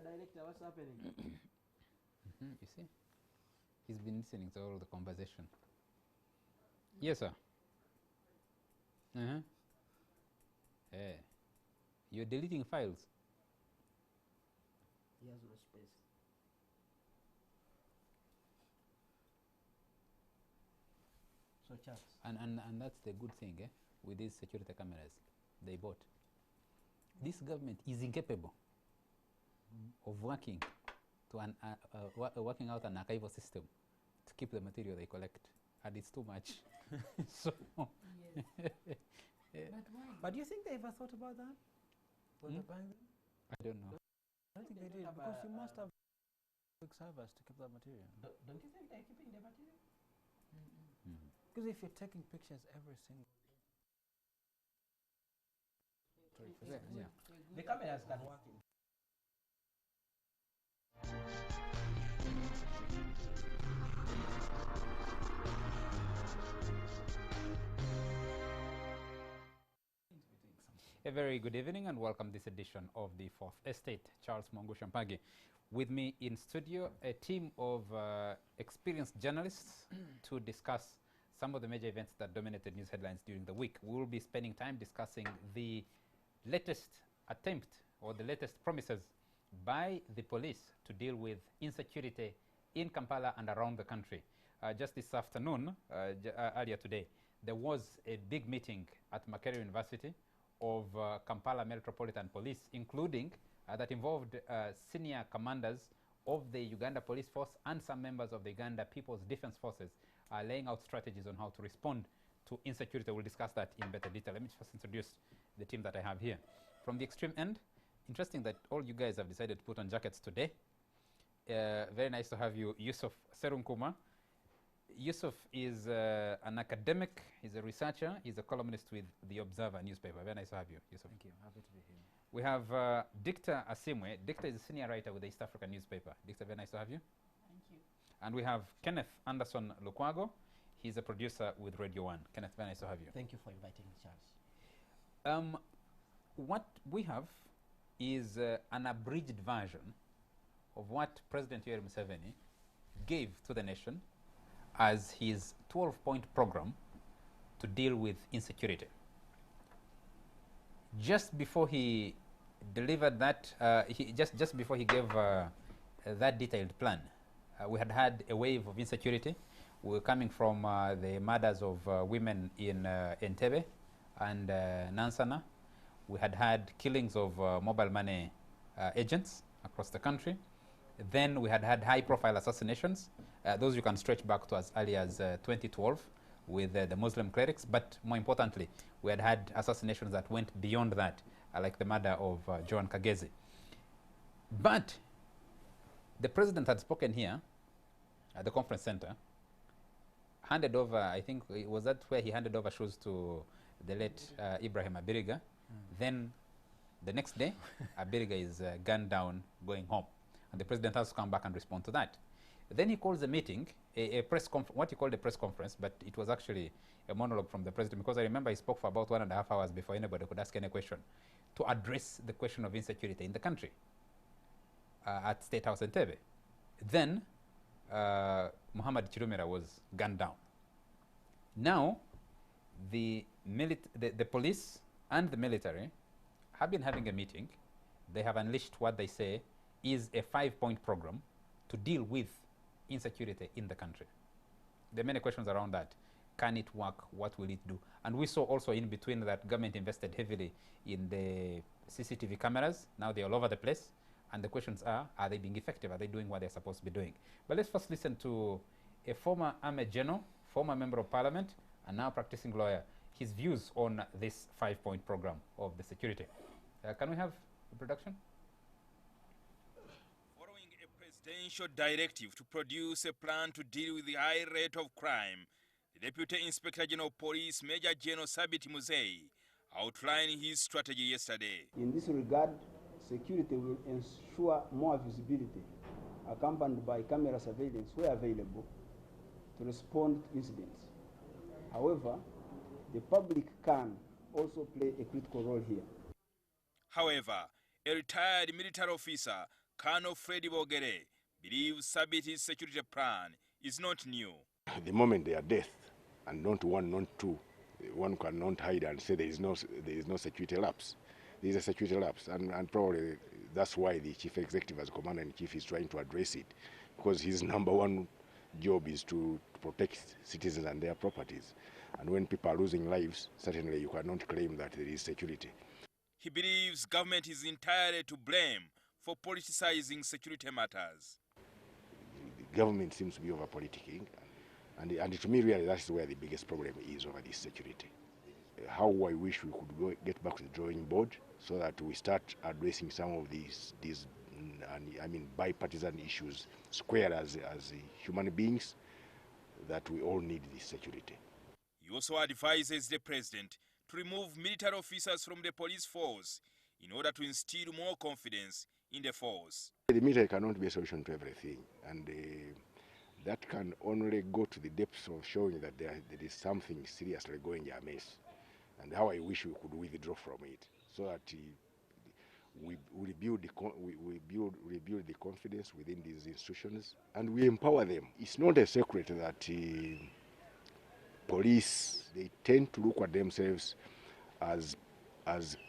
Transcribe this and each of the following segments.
Director, what's happening? You see, he's been listening to all the conversation. Yes, sir. Hey, you're deleting files. He has no space. So Charles. And that's the good thing, with these security cameras they bought. This government is incapable of working to working out an archival system to keep the material they collect, and it's too much. So, Yes. But do you think they ever thought about that when they're buying them? I don't know. I don't think they did, because you must have big servers to keep that material. Don't you think they're keeping the material? Because if you're taking pictures every single Yeah. The cameras can work in. A very good evening and welcome this edition of the Fourth Estate. Charles Mongo Shampagi. With me in studio, a team of experienced journalists to discuss some of the major events that dominated news headlines during the week. We will be spending time discussing the latest attempt or the latest promises by the police to deal with insecurity in Kampala and around the country. Just this afternoon, earlier today, there was a big meeting at Makerere University of Kampala Metropolitan Police, including that involved senior commanders of the Uganda Police Force and some members of the Uganda People's Defense Forces, laying out strategies on how to respond to insecurity. We'll discuss that in better detail. Let me first introduce the team that I have here. From the extreme end, interesting that all you guys have decided to put on jackets today. Very nice to have you, Yusuf Serunkuma. Yusuf is an academic, he's a researcher, he's a columnist with The Observer newspaper. Very nice to have you, Yusuf. Thank you. Happy to be here. We have Dictor Asimwe. Dictor is a senior writer with the East African newspaper. Dictor, very nice to have you. Thank you. And we have Kenneth Anderson Lukwago. He's a producer with Radio 1. Kenneth, very nice to have you. Thank you for inviting me, Charles. What we have is an abridged version of what President Yoweri Museveni gave to the nation as his 12-point program to deal with insecurity. Just before he delivered that, just before he gave that detailed plan, we had had a wave of insecurity. We were coming from the murders of women in Entebbe and Nansana. We had had killings of mobile money agents across the country. Then we had had high-profile assassinations. Those you can stretch back to as early as 2012 with the Muslim clerics. But more importantly, we had had assassinations that went beyond that, like the murder of Joan Kagezi. But the president had spoken here at the conference center, handed over, I think, was that where he handed over shoes to the late Ibrahim Abiriga. Then the next day, Abiriga is gunned down going home. And the president has to come back and respond to that. Then he calls a meeting, a press conference, what he called a press conference, but it was actually a monologue from the president, because I remember he spoke for about 1.5 hours before anybody could ask any question, to address the question of insecurity in the country at State House Entebbe. Then Muhammad Chirumira was gunned down. Now, the police and the military have been having a meeting. They have unleashed what they say is a 5-point program to deal with insecurity in the country. There are many questions around that. Can it work? What will it do? And we saw also in between that government invested heavily in the CCTV cameras. Now they're all over the place. And the questions are they being effective? Are they doing what they're supposed to be doing? But let's first listen to a former Army General, former Member of Parliament, and now practicing lawyer, his views on this 5-point program of the security. Can we have the production? Presidential directive to produce a plan to deal with the high rate of crime, the Deputy Inspector General of Police, Major General Sabit Muzei, outlined his strategy yesterday. In this regard, security will ensure more visibility, accompanied by camera surveillance where available, to respond to incidents. However, the public can also play a critical role here. However, a retired military officer Colonel Freddy Bogere believes Sabiti's security plan is not new. The moment they are death, and not one, not two, one cannot hide and say there is no security lapse. There is a security lapse, and probably that's why the chief executive as commander-in-chief is trying to address it, because his number one job is to protect citizens and their properties. And when people are losing lives, certainly you cannot claim that there is security. He believes government is entirely to blame for politicizing security matters. The government seems to be over-politicking, and to me really that's where the biggest problem is over this security. How I wish we could get back to the drawing board so that we start addressing some of these bipartisan issues square as human beings, that we all need this security. He also advises the president to remove military officers from the police force in order to instill more confidence in the force. The military cannot be a solution to everything, and that can only go to the depths of showing that there is something seriously going amiss. And how I wish we could withdraw from it, so that we rebuild the confidence within these institutions, and we empower them. It's not a secret that police, they tend to look at themselves as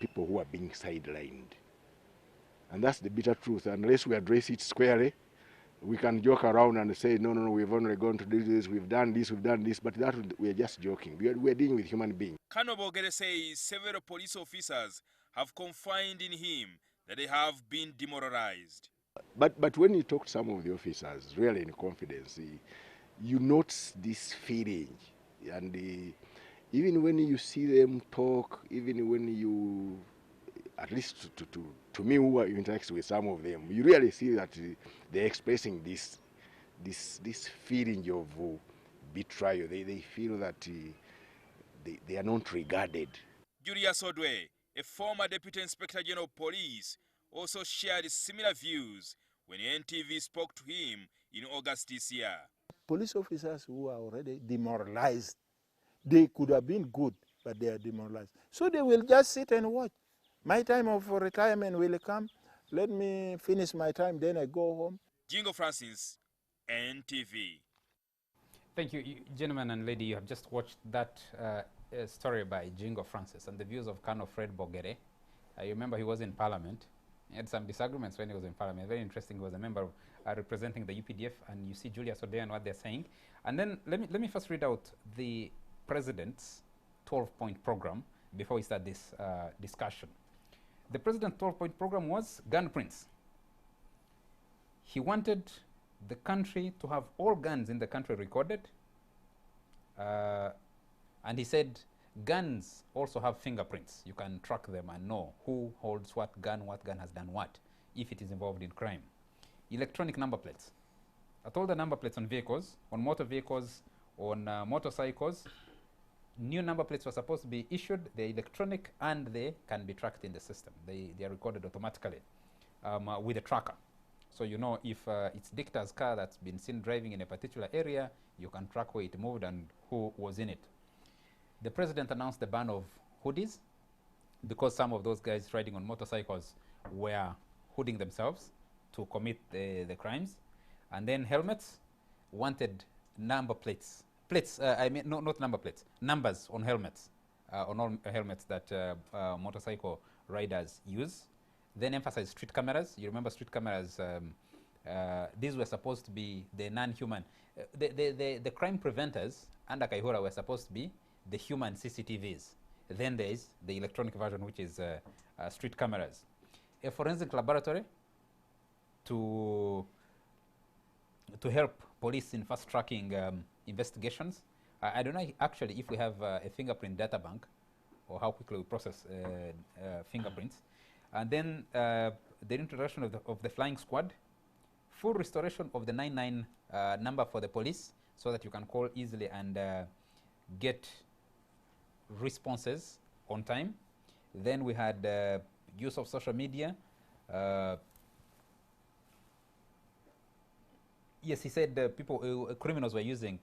people who are being sidelined. And that's the bitter truth. Unless we address it squarely, we can joke around and say, no, we've only gone to do this, we've done this, but that we're just joking. We're dealing with human beings. Colonel Bogere says several police officers have confided in him that they have been demoralized. But when you talk to some of the officers, really in confidence, you notice this feeling. And even when you see them talk, even when you, at least to me who interacts with some of them, you really see that they're expressing this feeling of betrayal. They feel that they are not regarded. Julius Odwe, a former Deputy Inspector General of Police, also shared similar views when NTV spoke to him in August this year. Police officers who are already demoralized, they could have been good, but they are demoralized. So they will just sit and watch. My time of retirement will come. Let me finish my time, then I go home. Jingo Francis, NTV. Thank you, gentlemen and lady. You have just watched that story by Jingo Francis and the views of Colonel Fred Bogere. I remember he was in Parliament. He had some disagreements when he was in Parliament. Very interesting. He was a member representing the UPDF, and you see Julius Odwe and what they're saying. And then let me first read out the President's 12-point program before we start this discussion. The President's 12-point program was gun prints. He wanted the country to have all guns in the country recorded. And he said guns also have fingerprints. You can track them and know who holds what gun has done what, if it is involved in crime. Electronic number plates. At all the number plates on vehicles, on motor vehicles, on motorcycles, new number plates were supposed to be issued. They're electronic and they can be tracked in the system. They are recorded automatically with a tracker. So you know if it's Dicta's car that's been seen driving in a particular area, you can track where it moved and who was in it. The President announced the ban of hoodies because some of those guys riding on motorcycles were hooding themselves to commit the crimes. And then helmets, wanted number plates. Not number plates, numbers on helmets, on all helmets that motorcycle riders use. Then emphasized street cameras. You remember street cameras, these were supposed to be the non-human. The crime preventers under Kaihura were supposed to be the human CCTVs. Then there is the electronic version, which is street cameras. A forensic laboratory to help police in fast-tracking investigations. I don't know actually if we have a fingerprint data bank or how quickly we process fingerprints. And then the introduction of the flying squad, full restoration of the 99 number for the police so that you can call easily and get responses on time. Then we had use of social media. Yes, he said criminals were using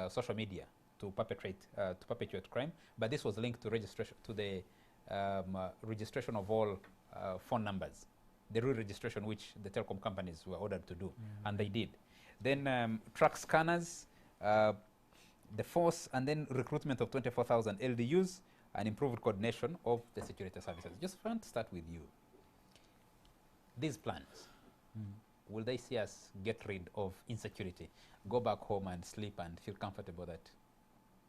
social media to perpetuate crime, but this was linked to registration, to the registration of all phone numbers. the re-registration which the telecom companies were ordered to do, and they did. Then truck scanners, the force, and then recruitment of 24,000 LDUs, and improved coordination of the security services. Just want to start with you. These plans, will they see us get rid of insecurity, go back home and sleep and feel comfortable that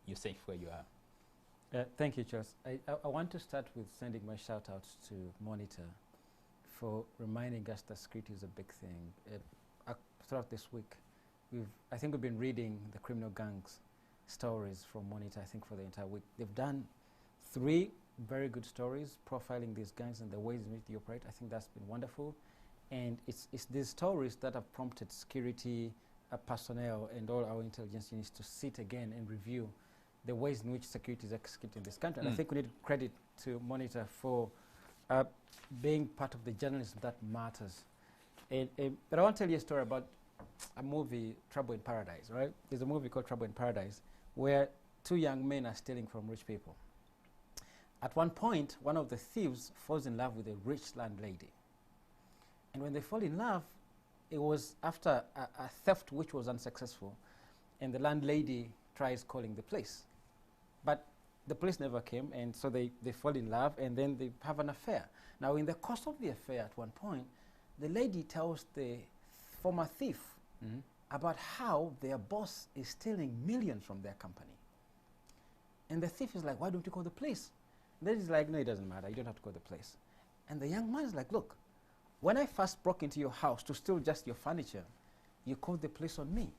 you're safe where you are? Thank you, Charles. I want to start with sending my shout outs to Monitor for reminding us that security is a big thing. Throughout this week, I think we've been reading the criminal gangs stories from Monitor, I think, for the entire week. They've done 3 very good stories profiling these gangs and the ways in which they operate. I think that's been wonderful. And it's these stories that have prompted security personnel and all our intelligence units to sit again and review the ways in which security is executed in this country. And I think we need credit to Monitor for being part of the journalism that matters. But I want to tell you a story about a movie, Trouble in Paradise, right? There's a movie called Trouble in Paradise where 2 young men are stealing from rich people. At one point, one of the thieves falls in love with a rich landlady. And when they fall in love, it was after a theft which was unsuccessful, and the landlady tries calling the police. But the police never came, and so they fall in love, and then they have an affair. Now, in the course of the affair, at one point, the lady tells the former thief about how their boss is stealing millions from their company. And the thief is like, why don't you call the police? And then he's like, no, it doesn't matter. You don't have to call the police. And the young man is like, look, when I first broke into your house to steal just your furniture, you called the police on me.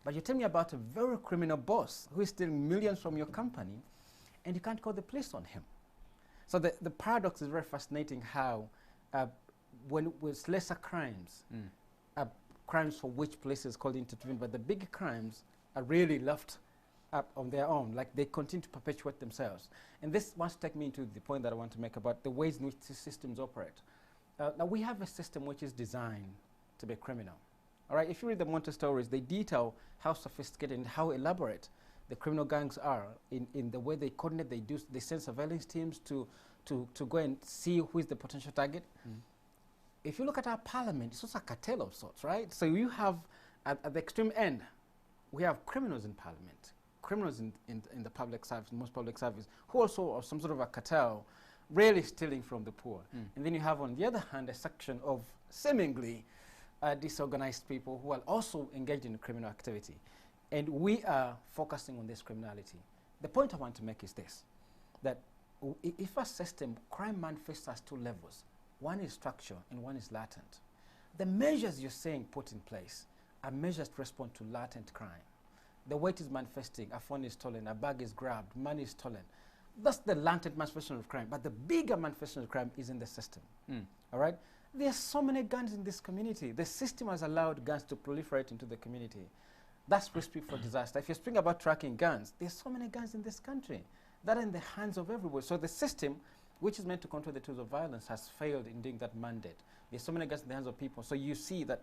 But you tell me about a very criminal boss who is stealing millions from your company, and you can't call the police on him. So the paradox is very fascinating how when with lesser crimes, crimes for which police is called into intervene, but the big crimes are really left up on their own, like they continue to perpetuate themselves. And this wants to take me into the point that I want to make about the ways in which these systems operate. Now we have a system which is designed to be criminal. All right, if you read the Monitor stories, they detail how sophisticated and how elaborate the criminal gangs are in the way they coordinate. They send surveillance teams to go and see who is the potential target. If you look at our parliament, it's also a cartel of sorts, right? So you have, at the extreme end, we have criminals in parliament, criminals in the public service, most public service, who also are some sort of a cartel, really stealing from the poor. And then you have, on the other hand, a section of seemingly disorganized people who are also engaged in criminal activity. And we are focusing on this criminality. The point I want to make is this, that if a system, crime manifests as 2 levels. One is structure and one is latent. The measures you're saying put in place are measures to respond to latent crime. The way it is manifesting, a phone is stolen, a bag is grabbed, money is stolen. That's the latent manifestation of crime. But the bigger manifestation of crime is in the system. All right? There are so many guns in this community. The system has allowed guns to proliferate into the community. That's recipe for disaster. If you're speaking about tracking guns, there's so many guns in this country that are in the hands of everyone. So the system, which is meant to control the tools of violence, has failed in doing that mandate. There's so many guns in the hands of people. So you see that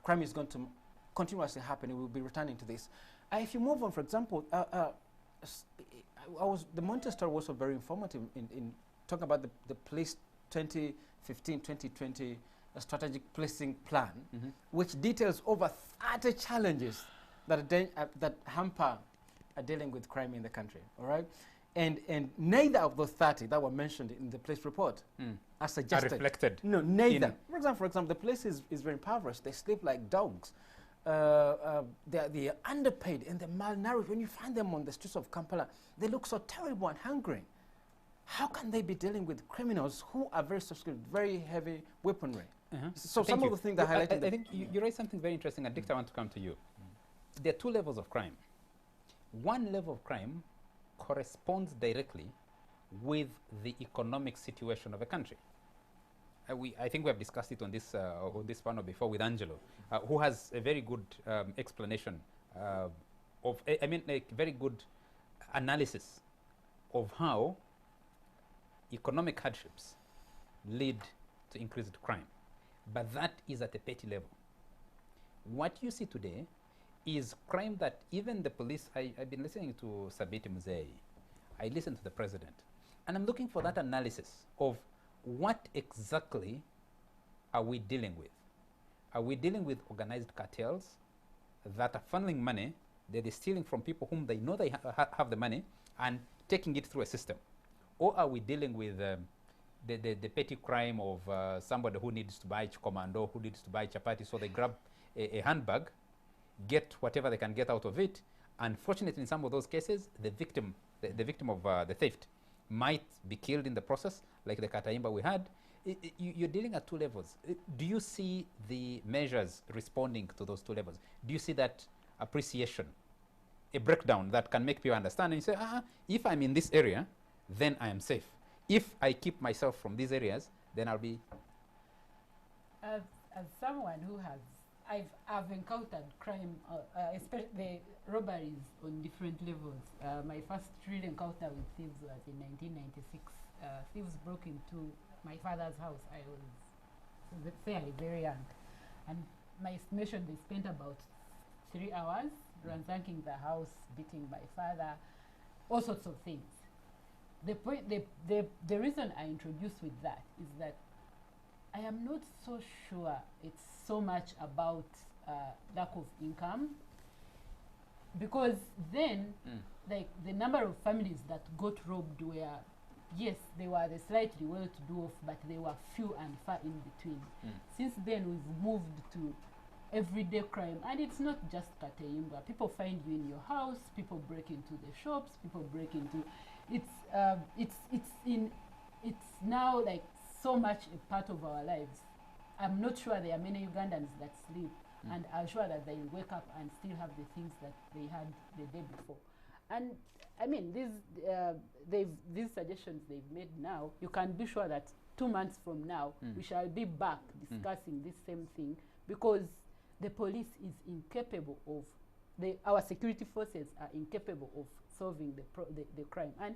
crime is going to continuously happen. It will be returning to this. If you move on, for example, the Monitor story was also very informative in talking about the police 2015-2020 strategic policing plan, which details over 30 challenges that hamper dealing with crime in the country. All right, and neither of those 30 that were mentioned in the police report are suggested. Are reflected. No, neither. For example, the police is very impoverished. They sleep like dogs. They are underpaid and they're malnourished. When you find them on the streets of Kampala, they look so terrible and hungry. How can they be dealing with criminals who are very sophisticated, very heavy weaponry? So some of the things that highlighted. I think you raised something very interesting, and Dick, I want to come to you. There are 2 levels of crime. One level of crime corresponds directly with the economic situation of a country. I think we have discussed it on this panel before with Angelo, who has a very good explanation of, a very good analysis of how economic hardships lead to increased crime. But that is at a petty level. What you see today is crime that even the police, I've been listening to Sabiti Muzei, I listened to the president, and I'm looking for that analysis of what exactly are we dealing with? Are we dealing with organized cartels that are funneling money, that they're stealing from people whom they know they have the money and taking it through a system? Or are we dealing with the petty crime of somebody who needs to buy commando, who needs to buy chapati, so they grab a handbag, get whatever they can get out of it. Unfortunately, in some of those cases, the victim of the theft might be killed in the process, like the Kataimba we had. You're dealing at two levels. Do you see the measures responding to those two levels? Do you see that appreciation, a breakdown that can make people understand and you say, if I'm in this area, then I am safe. If I keep myself from these areas, then I'll be... As someone who has, I've encountered crime, especially the robberies on different levels. My first real encounter with thieves was in 1996. Thieves broke into my father's house. I was fairly very young. And my estimation, they spent about 3 hours ransacking the house, beating my father, all sorts of things. The reason I introduce with that is that I am not so sure it's so much about lack of income, because then like the number of families that got robbed were, yes, they were the slightly well-to-do off, but they were few and far in between. Since then, we've moved to everyday crime, and it's not just Kataimba. People find you in your house, people break into the shops, people break into... It's now like so much a part of our lives. I'm not sure there are many Ugandans that sleep, and I'm sure that they wake up and still have the things that they had the day before. And I mean, these suggestions they've made now, you can be sure that 2 months from now, we shall be back discussing this same thing, because the police is incapable of, our security forces are incapable of solving the crime. And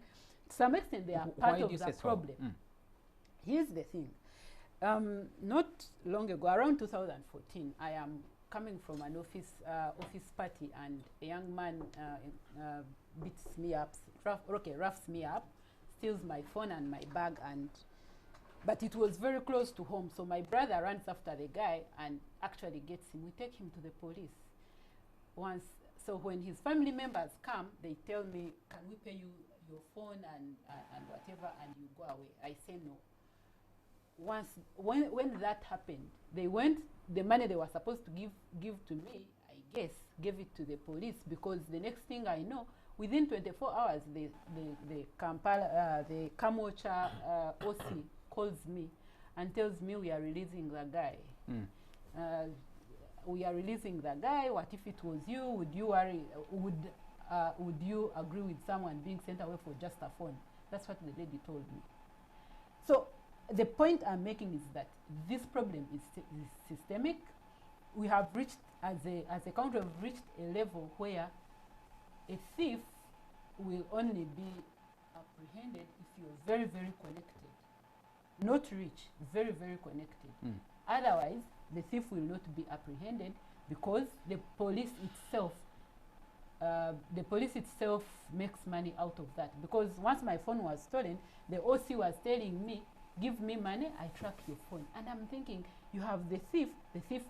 to some extent, they are part of the problem. Here's the thing. Not long ago, around 2014, I am coming from an office party, and a young man beats me up, roughs me up, steals my phone and my bag, but it was very close to home, so my brother runs after the guy and actually gets him. We take him to the police. So when his family members come, they tell me, can we pay you your phone and whatever, and you go away? I say no. When that happened, they went, the money they were supposed to give to me, I guess, gave it to the police, because the next thing I know, within 24 hours, the Kamocha OC calls me and tells me we are releasing the guy. We are releasing the guy. What if it was you? Would you worry? Would you agree with someone being sent away for just a phone? That's what the lady told me. So the point I'm making is that this problem is systemic. We have reached, as a country, we've reached a level where a thief will only be apprehended if you're very, very connected. Not rich, very, very connected. Otherwise, the thief will not be apprehended, because the police itself makes money out of that. Because once my phone was stolen, the OC was telling me, give me money, I track your phone. And I'm thinking, you have the thief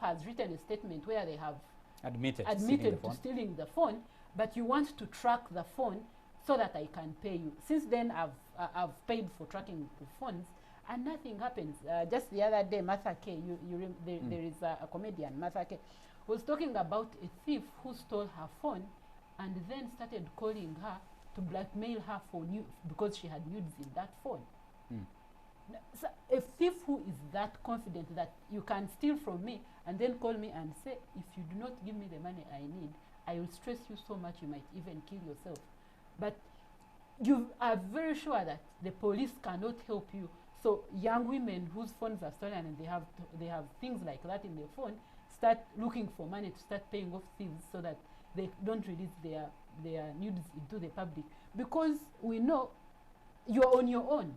has written a statement where they have admitted to stealing the phone, but you want to track the phone so that I can pay you. Since then, I've paid for tracking the phones, and nothing happens. Just the other day, Martha K, there is a comedian, Martha K, was talking about a thief who stole her phone and then started calling her to blackmail her for because she had nudes in that phone. So a thief who is that confident that you can steal from me and then call me and say, if you do not give me the money I need, I will stress you so much you might even kill yourself. But you are very sure that the police cannot help you. So young women whose phones are stolen and they have things like that in their phone start looking for money to start paying off thieves so that they don't release their nudes into the public, because we know you're on your own.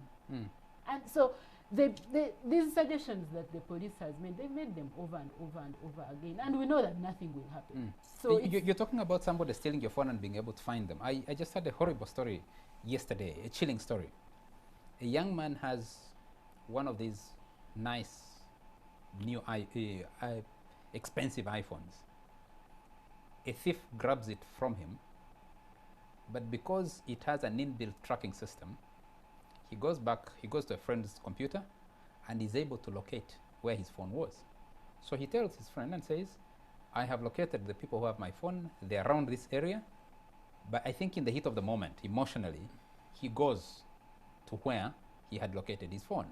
And so these suggestions that the police has made, they made them over and over and over again, and we know that nothing will happen. So you're talking about somebody stealing your phone and being able to find them. I just had a horrible story yesterday, a chilling story. A young man has one of these nice new expensive iPhones. A thief grabs it from him, but because it has an inbuilt tracking system, he goes to a friend's computer and is able to locate where his phone was. So he tells his friend and says, I have located the people who have my phone, they're around this area, but I think in the heat of the moment, emotionally, he goes to where he had located his phone.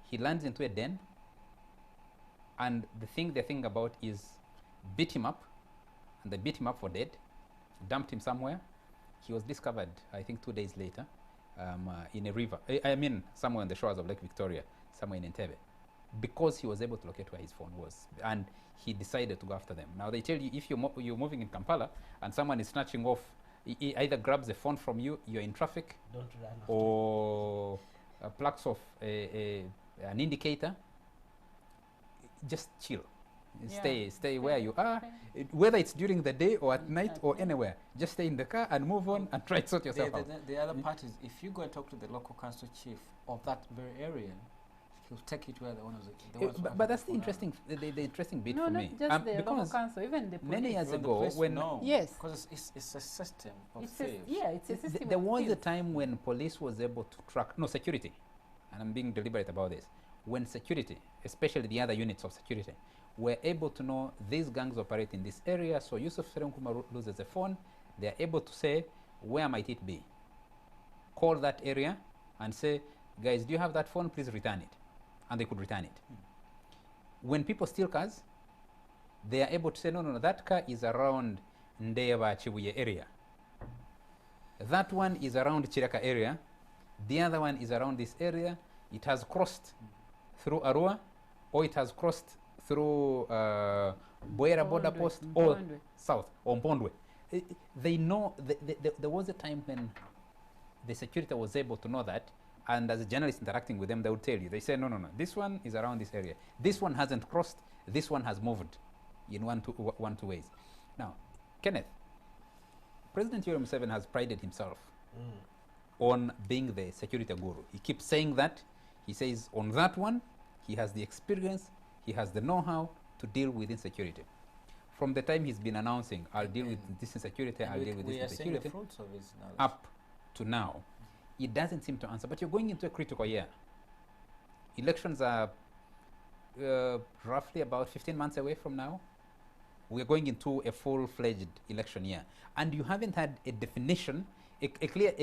He lands into a den, and the thing they're thinking about is beat him up, and they beat him up for dead, dumped him somewhere. He was discovered, I think 2 days later, in a river. I mean, somewhere on the shores of Lake Victoria, somewhere in Entebbe, because he was able to locate where his phone was. And he decided to go after them. Now, they tell you if you're moving in Kampala and someone is snatching off, he either grabs a phone from you, you're in traffic, Don't run after or plucks off an indicator, just chill. Yeah. Stay where you are, whether it's during the day or at night or anywhere. Just stay in the car and move on and try to sort yourself out. The other part is, if you go and talk to the local council chief of that very area, he'll take you to where the owners But that's the interesting, the interesting bit No, for not me. just the local because council, even the police. many years Even the ago, police when know, Yes. because it's a system of It's a, thieves. yeah, it's a system. there of was a thieves. time when police was able to track, no, security, and I'm being deliberate about this, when security, especially the other units of security, were able to know these gangs operate in this area, so Yusuf Serenkuma loses a phone, they're able to say, where might it be? Call that area and say, guys, do you have that phone? Please return it. And they could return it. When people steal cars, they are able to say, no, that car is around Ndeba Chibuye area. That one is around Chiraka area. The other one is around this area. It has crossed through Arua, or it has crossed through Boera border Mpondwe, post, or Mpondwe. south, or Mpondwe. They know, there was a time when the security was able to know that, and as a journalist interacting with them, they would tell you, they say, no, this one is around this area. This one hasn't crossed, this one has moved in one, two ways. Now, Kenneth, President Yoweri Museveni has prided himself on being the security guru. He keeps saying that. He says on that one, he has the experience, he has the know-how to deal with insecurity. From the time he's been announcing, I'll deal with this insecurity, I'll deal with this insecurity, fruits of his knowledge. up to now, it doesn't seem to answer. But you're going into a critical year. Elections are roughly about 15 months away from now. We're going into a full-fledged election year. And you haven't had a definition, a clear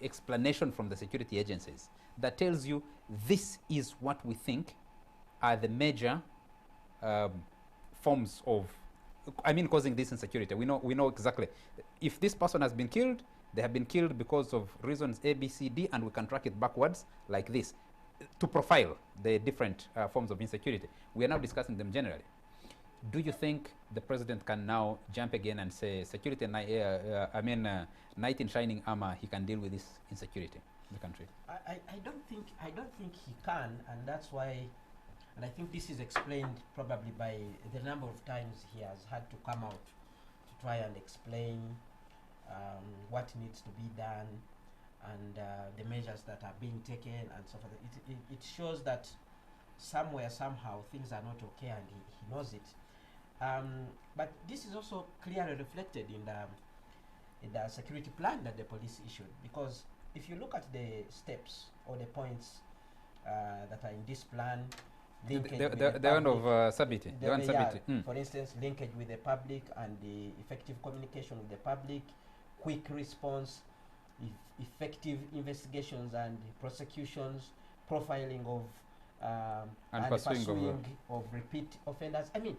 explanation from the security agencies that tells you this is what we think are the major forms of, causing this insecurity. We know exactly. If this person has been killed, they have been killed because of reasons A, B, C, D, and we can track it backwards like this to profile the different forms of insecurity. We are now discussing them generally. Do you think the president can now jump again and say security, knight in shining armor, he can deal with this insecurity in the country? I don't think he can, and that's why, and I think this is explained probably by the number of times he has had to come out to try and explain what needs to be done and the measures that are being taken and so forth. It shows that somewhere, somehow, things are not okay, and he knows it. But this is also clearly reflected in the security plan that the police issued, because if you look at the steps or the points that are in this plan, linkage with the one of Sabiti, the one Sabiti. For instance, linkage with the public and the effective communication with the public, quick response, effective investigations and prosecutions, profiling of and pursuing of repeat offenders. I mean,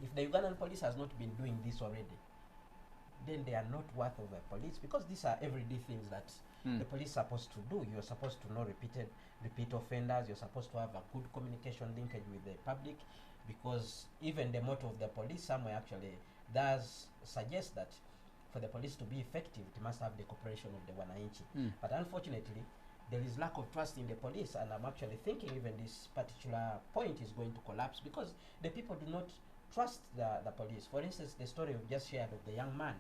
if the Ugandan police has not been doing this already, then they are not worth of the police, because these are everyday things that the police are supposed to do. You're supposed to know repeat offenders. You're supposed to have a good communication linkage with the public, because even the motto of the police somewhere actually does suggest that for the police to be effective, it must have the cooperation of the Wananchi. But unfortunately, there is lack of trust in the police, and I'm actually thinking even this particular point is going to collapse because the people do not trust the police. For instance, the story we just shared of the young man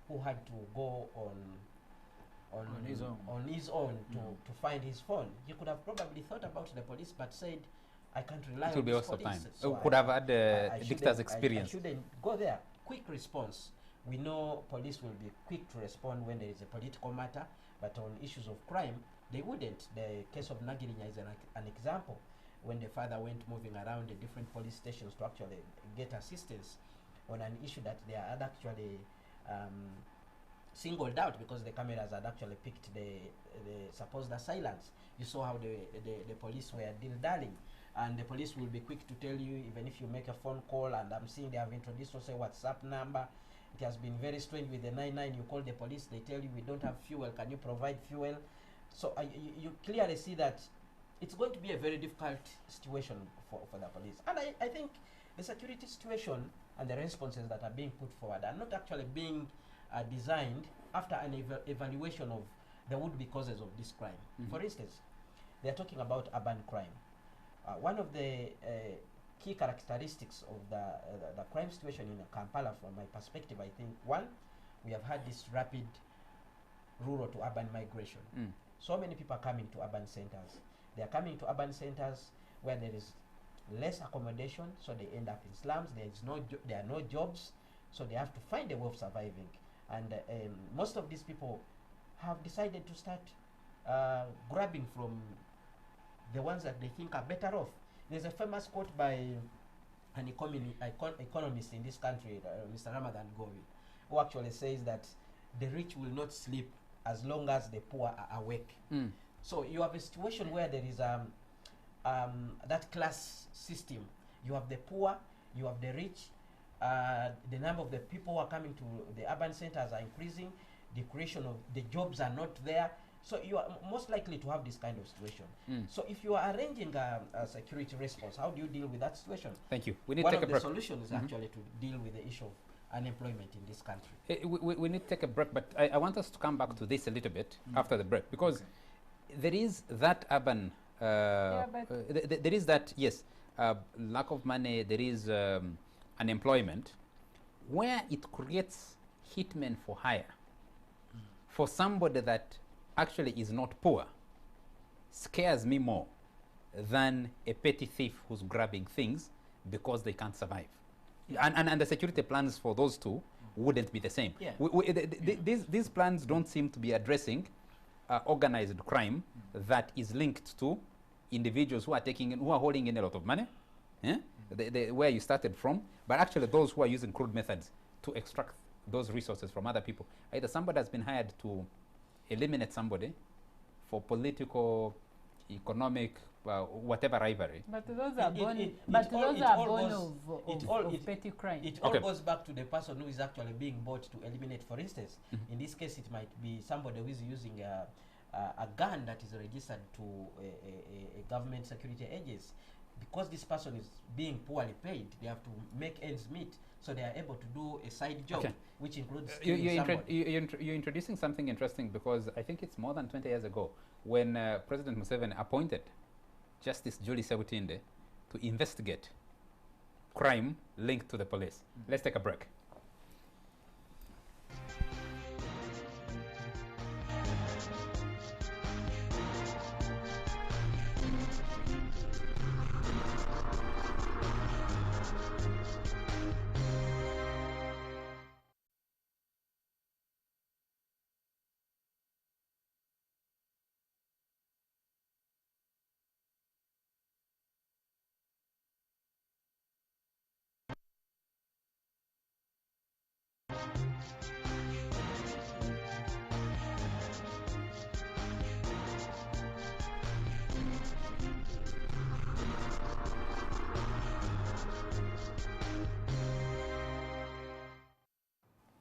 who had to go on his own to find his phone. He could have probably thought about the police, but said, I can't rely It on will be this waste of police. time. So We could have had I Victor's shouldn't- experience. I shouldn't go there. Quick response. We know police will be quick to respond when there is a political matter, but on issues of crime, they wouldn't. The case of Nagirinya is an example. When the father went moving around the different police stations to actually get assistance on an issue that they had actually singled out because the cameras had actually picked the supposed assailants. You saw how the police were dilly-dallying, and the police will be quick to tell you even if you make a phone call, and I'm seeing they have introduced also a WhatsApp number. It has been very strange with the 99. You call the police, they tell you we don't have fuel. Can you provide fuel? So you clearly see that it's going to be a very difficult situation for the police. And I think the security situation and the responses that are being put forward are not actually being designed after an evaluation of the would-be causes of this crime. For instance, they are talking about urban crime. One of the key characteristics of the crime situation in Kampala, from my perspective, I think, one, we have had this rapid rural to urban migration. So many people are coming to urban centers. They are coming to urban centers where there is less accommodation, so they end up in slums. There are no jobs, so they have to find a way of surviving. And most of these people have decided to start grabbing from the ones that they think are better off. There's a famous quote by an economist in this country, Mr. Ramadan Govi, who actually says that the rich will not sleep as long as the poor are awake. So you have a situation where there is that class system. You have the poor, you have the rich. The number of the people who are coming to the urban centers are increasing. The creation of the jobs are not there. So you are most likely to have this kind of situation. So if you are arranging a security response, how do you deal with that situation? Thank you. We need One to take of a the break. solutions is actually to deal with the issue of unemployment in this country. We need to take a break, but I want us to come back to this a little bit after the break, because there is that urban, there is that, yes, lack of money, there is unemployment, where it creates hitmen for hire. For somebody that actually is not poor, scares me more than a petty thief who's grabbing things because they can't survive. And the security plans for those two wouldn't be the same. Yeah. These plans don't seem to be addressing organized crime that is linked to individuals who are holding in a lot of money, where you started from, but actually those who are using crude methods to extract those resources from other people. Either somebody has been hired to eliminate somebody for political, economic, whatever rivalry. But those are born of petty crime. It all goes back to the person who is actually being bought to eliminate. For instance, in this case, it might be somebody who is using a gun that is registered to a government security agency. Because this person is being poorly paid, they have to make ends meet, so they are able to do a side job, which includes you're introducing something interesting, because I think it's more than 20 years ago when President Museveni appointed Justice Julie Sebutinde to investigate crime linked to the police. Let's take a break.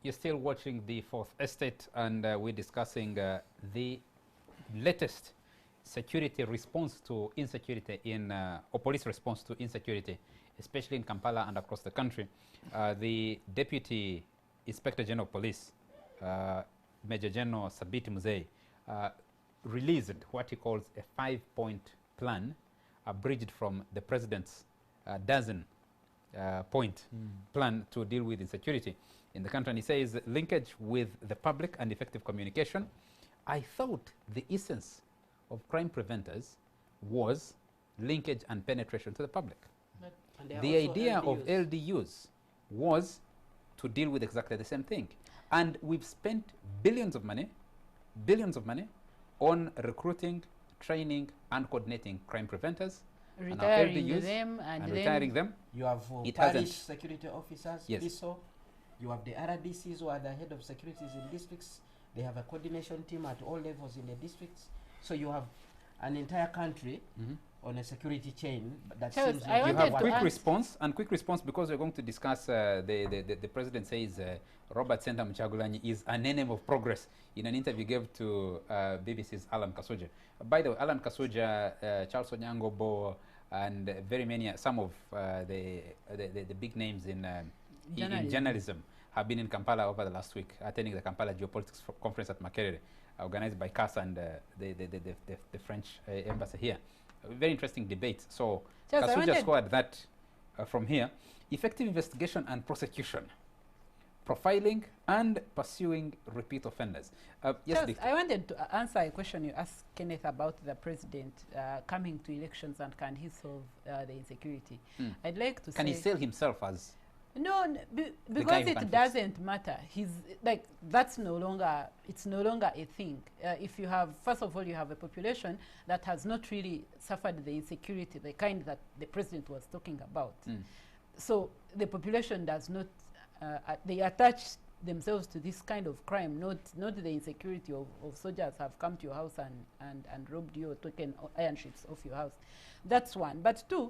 You're still watching the Fourth Estate, and we're discussing the latest security response to insecurity or police response to insecurity, especially in Kampala and across the country. The Deputy Inspector General of Police, Major General Sabiti Muzei, released what he calls a 5-point plan, abridged from the President's dozen-point plan to deal with insecurity in the country. And he says linkage with the public and effective communication. I thought the essence of crime preventers was linkage and penetration to the public. And there are The also idea of LDUs. LDUs was to deal with exactly the same thing. And we've spent billions of money on recruiting, training, and coordinating crime preventers, and our Retiring LDUs, them and then retiring them. You have It parish hasn't. security officers, Yes. PISO. You have the RDCs who are the head of securities in districts. They have a coordination team at all levels in the districts. So you have an entire country Mhm. on a security chain that Charles, seems I like You wanted have to quick ask- response, and quick response because we're going to discuss, the president says Robert Senta Mchagulanyi is an enemy of progress in an interview he gave to BBC's Alan Kasuja. By the way, Alan Kasuja, Charles Onyangobo, and very many, some of the big names in journalism have been in Kampala over the last week, attending the Kampala Geopolitics Conference at Makerere, organized by CAS and the French embassy here. A very interesting debate. So Charles, I Kasuja wanted- scored that from here. Effective investigation and prosecution, profiling and pursuing repeat offenders. Yes, Charles, Victor. I wanted to answer a question you asked Kenneth about the president coming to elections and can he solve the insecurity. Mm. I'd like to Can say he sell himself as no, guy because who can it fix. doesn't matter. He's like it's no longer a thing. If you have, first of all, you have a population that has not really suffered the insecurity, the kind that the president was talking about. Mm. So the population does not, they attach themselves to this kind of crime, not the insecurity of soldiers have come to your house and robbed you or taken iron sheets off your house. That's one. But two,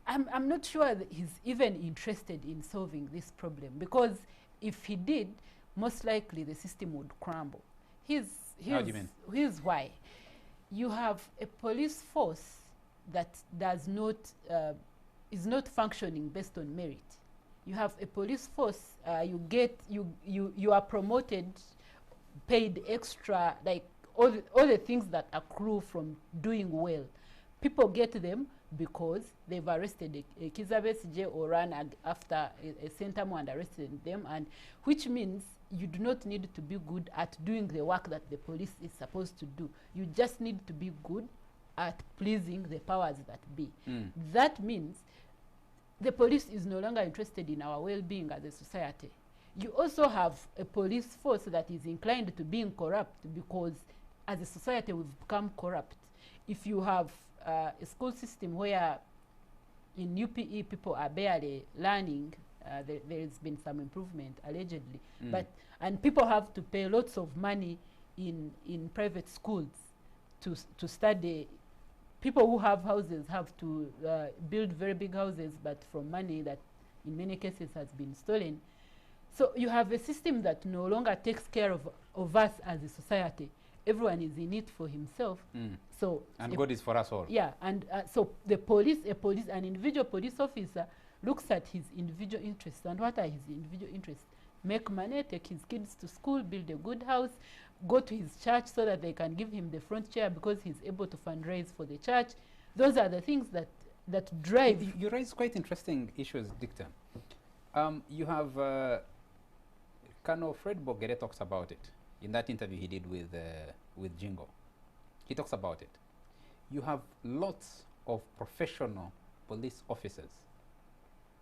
I'm not sure that he's even interested in solving this problem, because if he did, most likely the system would crumble. How do you mean? Here's why. You have a police force that does not is not functioning based on merit. You have a police force, you are promoted, paid extra, like all the things that accrue from doing well. People get them because they've arrested a Kizza Besigye or ran after a Sentamu and arrested them, and which means you do not need to be good at doing the work that the police is supposed to do. You just need to be good at pleasing the powers that be. Mm. That means the police is no longer interested in our well-being as a society. You also have a police force that is inclined to being corrupt, because as a society we've become corrupt. If you have a school system where in UPE people are barely learning, there's been some improvement allegedly, Mm. and people have to pay lots of money in private schools to study. People who have houses have to build very big houses, but from money that in many cases has been stolen. So you have a system that no longer takes care of us as a society. Everyone is in it for himself. Mm. So And a- God is for us all. yeah, and so an individual police officer looks at his individual interests. And what are his individual interests? Make money, take his kids to school, build a good house, go to his church so that they can give him the front chair because he's able to fundraise for the church. Those are the things that drive. You raise quite interesting issues, Dictor. You have Colonel Fred Bogere talks about it in that interview he did with Jingo. He talks about it. You have lots of professional police officers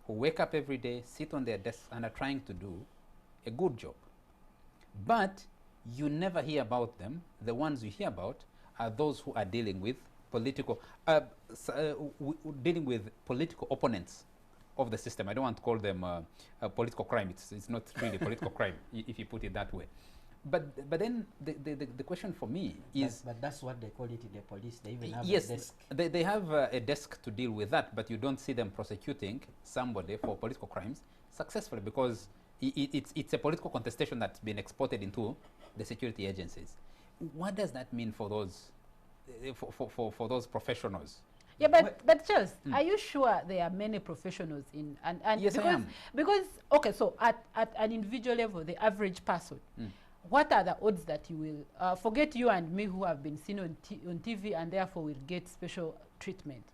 who wake up every day, sit on their desks, and are trying to do a good job. But you never hear about them. The ones you hear about are those who are dealing with political, dealing with political opponents of the system. I don't want to call them political crime. It's not really political crime, if you put it that way. But then the question for me is... But that's what they call it in the police. They even have yes, a desk. they have a desk to deal with that, but you don't see them prosecuting somebody for political crimes successfully, because it's a political contestation that's been exported into the security agencies. What does that mean for those for those professionals? Yeah, but Charles, are you sure there are many professionals in and Yes, I because am. because okay, so at an individual level, the average person, what are the odds that you will forget you and me who have been seen on TV and therefore will get special treatment?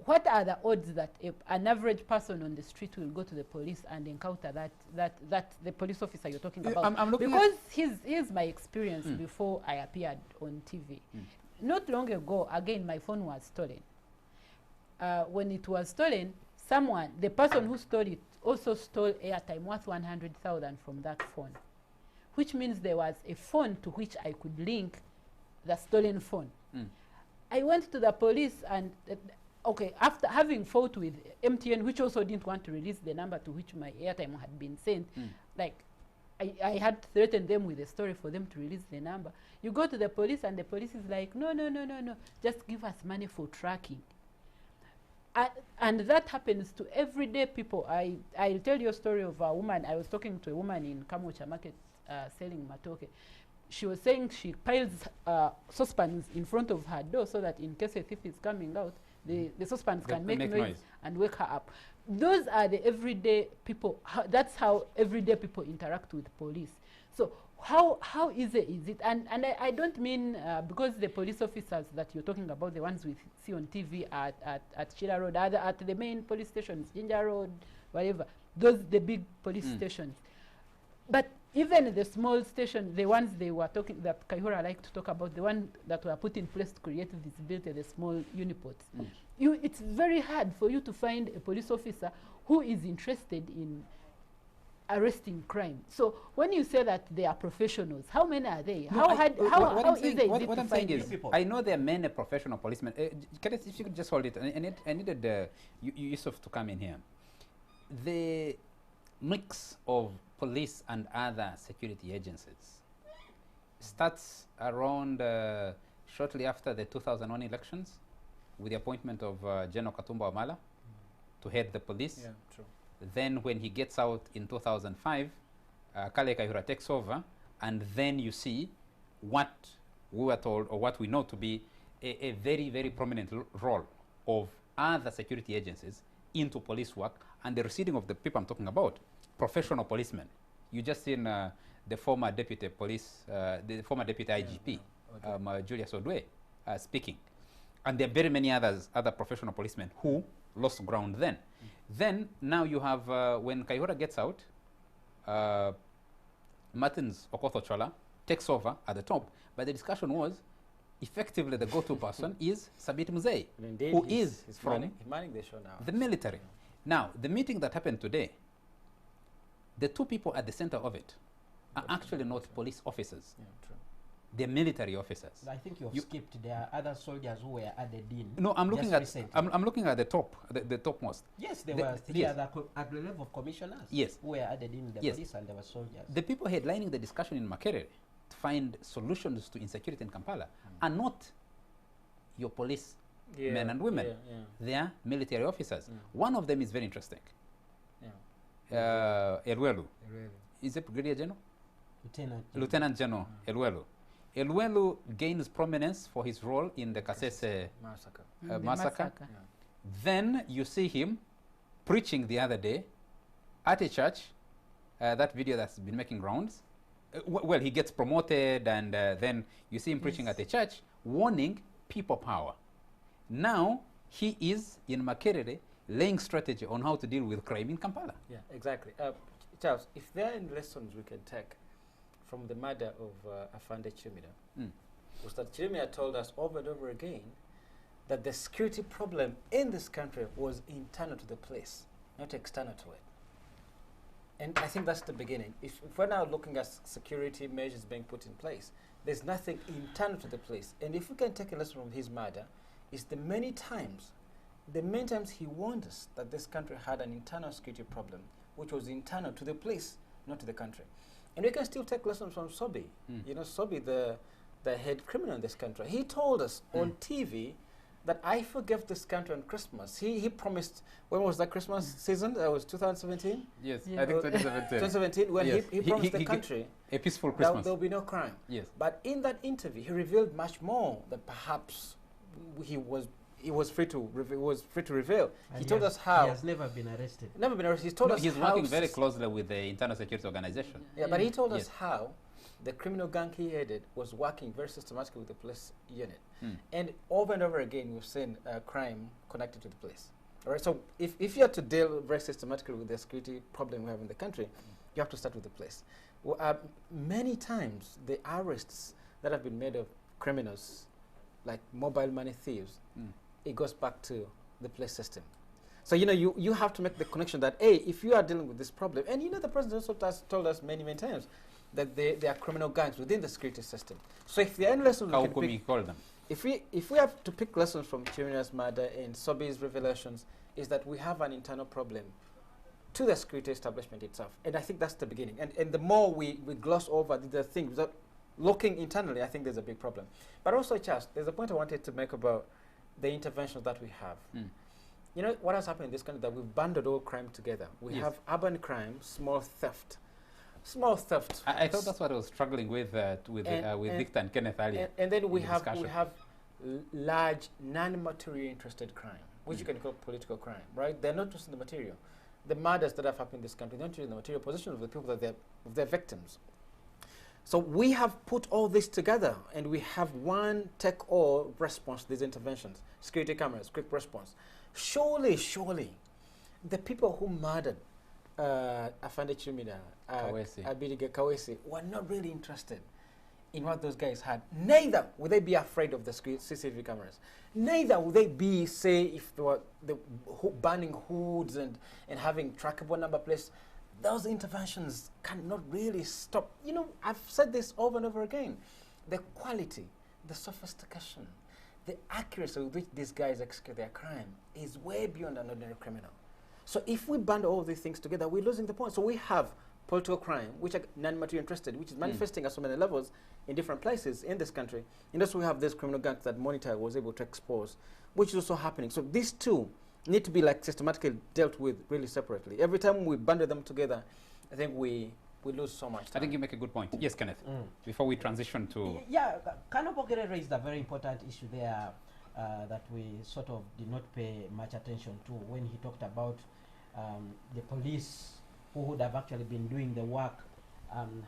What are the odds that an average person on the street will go to the police and encounter that the police officer you're talking about? I'm looking because here's my experience before I appeared on TV. not long ago, again, my phone was stolen. When it was stolen, the person who stole it also stole airtime worth 100,000 from that phone, which means there was a phone to which I could link the stolen phone. I went to the police and, okay, after having fought with MTN, which also didn't want to release the number to which my airtime had been sent, like, I had threatened them with a story for them to release the number. You go to the police and the police is like, no, just give us money for tracking. And that happens to everyday people. I'll tell you a story of a woman. I was talking to a woman in Kamocha Market selling matoke. She was saying she piles saucepans in front of her door so that in case a thief is coming out, the saucepans can make noise and wake her up. Those are the everyday people. That's how everyday people interact with police. So how easy is it? And I don't mean because the police officers that you're talking about, the ones we see on TV at Chila Road, at the main police stations, Jinja Road, whatever, the big police stations. But even the small stations, the ones they were talking, that Kaihura liked to talk about, the ones that were put in place to create visibility, the small unipods. It's very hard for you to find a police officer who is interested in arresting crime. So when you say that they are professionals, how many are they? No, How easy is it what to I'm find saying is, people? I know there are many professional policemen. Kenneth, if you could just hold it. I needed Yusuf to come in here. The mix of police and other security agencies starts around shortly after the 2001 elections with the appointment of General Katumba Wamala to head the police. Yeah, true. Then when he gets out in 2005, Kale Kaihura takes over, and then you see what we were told, or what we know to be a very, very prominent role of other security agencies into police work, and the receding of the people I'm talking about, professional policemen. You just seen the former deputy police, the former deputy IGP, Julius Odwe, speaking. And there are very many other professional policemen who lost ground then. Then now you have, when Kaihura gets out, Martins Okoth Ochola takes over at the top, but the discussion was effectively the go-to person is Sabit Muzei, who is from manning the show now. The military. Now, the meeting that happened today, the two people at the center of it are actually not police officers. Yeah, true. They're military officers. I think you've skipped. There are other soldiers who were added in. No, I'm looking at recently. I'm looking at the top, the topmost. Yes, there were three other at the level of commissioners. Yes, who were added in the police, and there were soldiers. The people headlining the discussion in Makerere to find solutions to insecurity in Kampala are not your police men and women. They are military officers. One of them is very interesting. Elwelu. Is it Brigadier General? Lieutenant General Elwelu. Elwelu gains prominence for his role in the Kasese massacre. Then you see him preaching the other day at a church, that video that's been making rounds. Well, he gets promoted, and then you see him preaching at a church, warning people power. Now he is in Makerere laying strategy on how to deal with crime in Kampala. Yeah, exactly. Charles, if there are any lessons we can take from the murder of Afande Chimida, was that Chimida told us over and over again that the security problem in this country was internal to the place, not external to it. And I think that's the beginning. If we're now looking at security measures being put in place, there's nothing internal to the place. And if we can take a lesson from his murder, is the many times he warned us that this country had an internal security problem, which was internal to the place, not to the country. And we can still take lessons from Sobi. You know, Sobi, the head criminal in this country, he told us on TV that I forgave this country on Christmas. He promised, when was that Christmas season? That was 2017? Yes, I think 2017. 2017, when he promised the country a peaceful Christmas. There will be no crime. Yes. But in that interview, he revealed much more that perhaps he was free to reveal. And he told us how he has never been arrested. Never been arrested. He told us he's how working very closely with the Internal Security Organization. Yeah, but he told us how the criminal gang he headed was working very systematically with the police unit. And over again, we've seen crime connected to the police. All right, so if you have to deal very systematically with the security problem we have in the country, you have to start with the police. Well, many times, the arrests that have been made of criminals like mobile money thieves, it goes back to the police system. So, you know, you have to make the connection that, hey, if you are dealing with this problem, and, you know, the president also told us many, many times that there are criminal gangs within the security system. So if there are any lessons we can pick, call them. if we have to pick lessons from Chirina's murder and Sobi's revelations, is that we have an internal problem to the security establishment itself. And I think that's the beginning. And the more we gloss over the things without looking internally, I think there's a big problem. But also, Charles, there's a point I wanted to make about the interventions that we have. You know, what has happened in this country that we've bundled all crime together. We have urban crime, small theft. Small theft. I thought that's what I was struggling with Victor and Kenneth earlier. And then we have large non-material interested crime, which you can call political crime, right? They're not just in the material. The murders that have happened in this country, they're not really in the material position of the people that they're victims. So we have put all this together, and we have one take-all response to these interventions. Security cameras, quick response. Surely, the people who murdered Afande Chirumira, Abiriga Kawesi, were not really interested in what those guys had. Neither would they be afraid of the CCTV cameras. Neither would they be, say, if they were burning hoods and having trackable number plates. Those interventions cannot really stop. You know, I've said this over and over again. The quality, the sophistication, the accuracy with which these guys execute their crime is way beyond an ordinary criminal. So if we bundle all these things together, we're losing the point. So we have political crime, which are non-material interested, which is manifesting at so many levels in different places in this country. And also we have this criminal gangs that Monitor was able to expose, which is also happening. So these two need to be like systematically dealt with really separately. Every time we bundle them together, I think we lose so much time. I think you make a good point. Yes, Kenneth, before we transition to... Yeah, Kano Bogere raised a very important issue there that we sort of did not pay much attention to when he talked about the police who would have actually been doing the work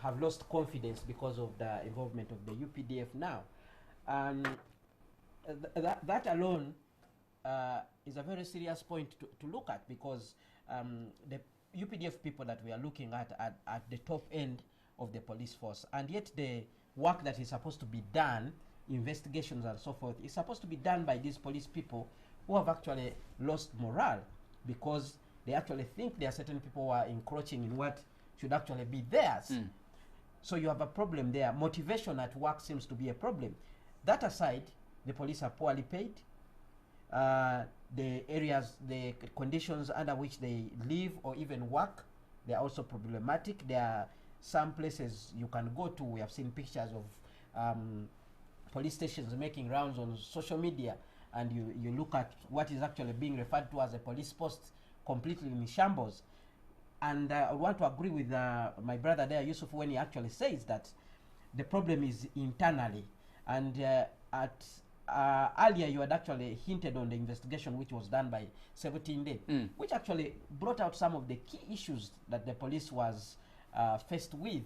have lost confidence because of the involvement of the UPDF now. That alone is a very serious point to look at, because the UPDF people that we are looking at the top end of the police force, and yet the work that is supposed to be done, investigations and so forth, is supposed to be done by these police people who have actually lost morale because they actually think there are certain people who are encroaching in what should actually be theirs. So you have a problem there. Motivation at work seems to be a problem. That aside, the police are poorly paid. The areas, the conditions under which they live or even work, they are also problematic. There are some places you can go to. We have seen pictures of police stations making rounds on social media, and you look at what is actually being referred to as a police post, completely in shambles. And I want to agree with my brother there, Yusuf, when he actually says that the problem is internally. And earlier you had actually hinted on the investigation which was done by 17 Day, which actually brought out some of the key issues that the police was faced with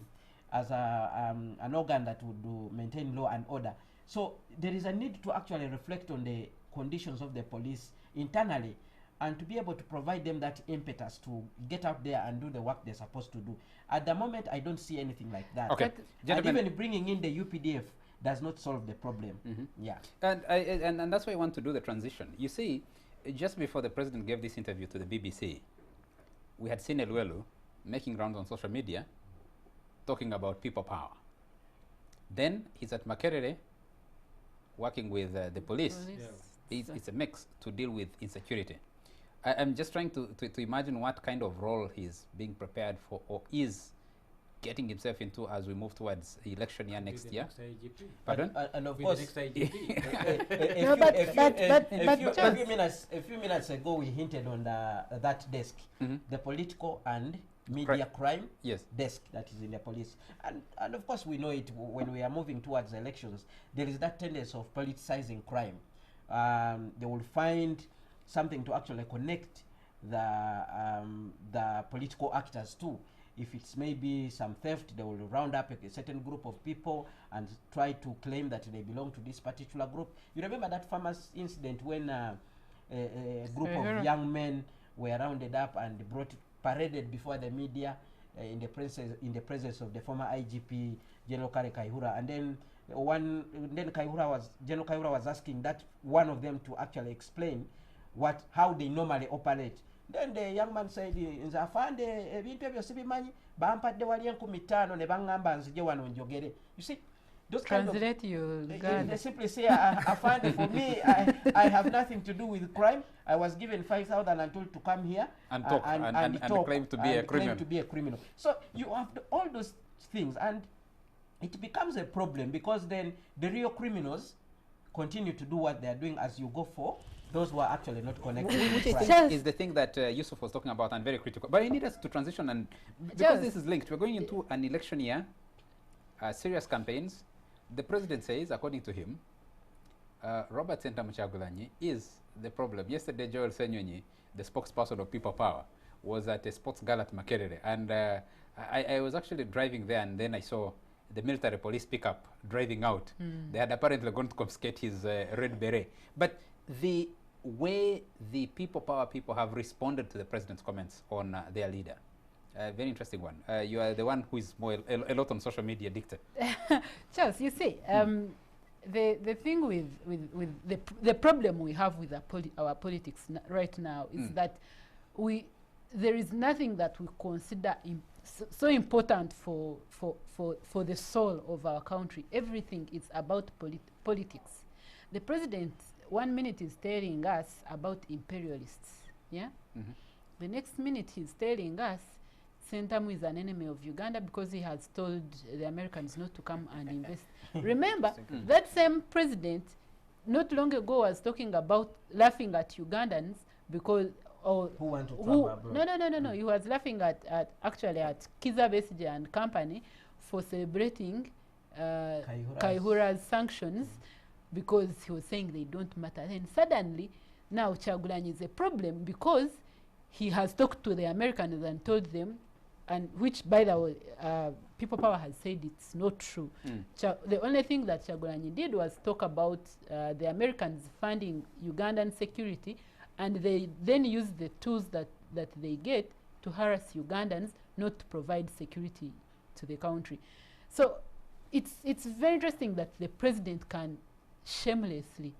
as an organ that would maintain law and order. So there is a need to actually reflect on the conditions of the police internally, and to be able to provide them that impetus to get out there and do the work they're supposed to do. At the moment, I don't see anything like that. Okay. And even bringing in the UPDF does not solve the problem. Yeah. And that's why I want to do the transition. You see, just before the president gave this interview to the BBC, we had seen Elwelu making rounds on social media talking about people power. Then he's at Makerere working with the police. It's a mix to deal with insecurity. I'm just trying to imagine what kind of role he's being prepared for or is getting himself into as we move towards election year next year. Pardon? And of course, a few minutes ago we hinted on that desk, the political and media crime desk that is in the police. And of course we know it when we are moving towards elections. There is that tendency of politicizing crime. They will find something to actually connect the political actors to. If it's maybe some theft, they will round up a certain group of people and try to claim that they belong to this particular group. You remember that famous incident when a group of young men were rounded up and paraded before the media in the presence of the former IGP General Kare Kaihura, and then then General Kayihura was asking that one of them to actually explain how they normally operate. Then the young man said, nze afande ebintu ebyo sibimanyi bampadde wali 15 ne baŋŋamba nzije wano njogere. You see, those kind of, Translate your they gun. simply say, afande, for me, I have nothing to do with crime. I was given 5,000 and told to come here And talk, and talk claim to be a criminal. Claim to be a criminal. So you have all those things, and it becomes a problem because then the real criminals continue to do what they are doing as you go for those who are actually not connected. Which with I crime. think is the thing that Yusuf was talking about and very critical. But I need us to transition, and because this is linked, we're going into an election year, serious campaigns. The president says, according to him, Robert Sentamu Kyagulanyi is the problem. Yesterday, Joel Senyonyi, the spokesperson of People Power, was at a sports gala at Makerere, and I was actually driving there, and then I saw the military police pickup driving out. They had apparently gone to confiscate his red beret. But the way the People Power people have responded to the president's comments on their leader, very interesting one. You are the one who is more a lot on social media, Dictor. Charles, you see, the thing with the problem we have with our politics right now is that there is nothing that we consider so important for the soul of our country. Everything is about politics. The president 1 minute is telling us about imperialists, yeah? The next minute he's telling us Sentamu is an enemy of Uganda because he has told the Americans not to come and invest. Remember, that same president not long ago was talking about laughing at Ugandans because who want to travel abroad. No. He was laughing actually at Kizza Besigye and company for celebrating Kayihura's sanctions because he was saying they don't matter. And suddenly, now Kyagulanyi is a problem because he has talked to the Americans and told them, and which, by the way, People Power has said it's not true. The only thing that Kyagulanyi did was talk about the Americans funding Ugandan security, and they then use the tools that they get to harass Ugandans, not to provide security to the country. So it's very interesting that the president can shamelessly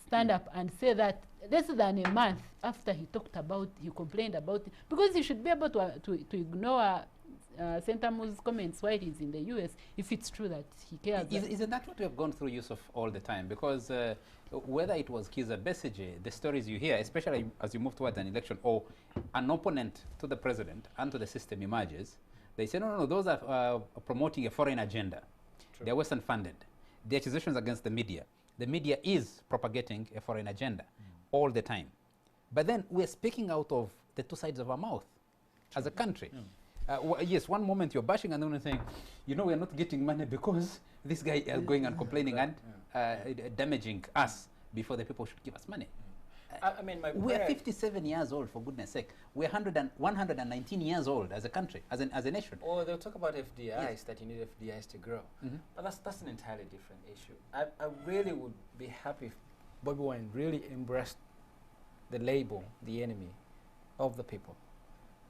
stand up and say that less than a month after he complained about it, because he should be able to ignore Sentamu's comments while he's in the US if it's true that he cares. Isn't that what we have gone through, Yusuf, all the time? Because whether it was Kizza Besigye, the stories you hear, especially as you move towards an election or an opponent to the president and to the system emerges, they say, no, those are promoting a foreign agenda. They're Western funded. The accusations against the media is propagating a foreign agenda all the time. But then we're speaking out of the two sides of our mouth as a country. Yes, one moment you're bashing and then you're saying, we're not getting money because this guy is going and complaining and damaging us before the people should give us money. I mean, we're 57 years old, for goodness sake. We're 119 years old as a country, as a nation. Or they'll talk about FDIs, that you need FDIs to grow. But that's an entirely different issue. I really would be happy if Bobi Wine really embraced the label, the enemy of the people.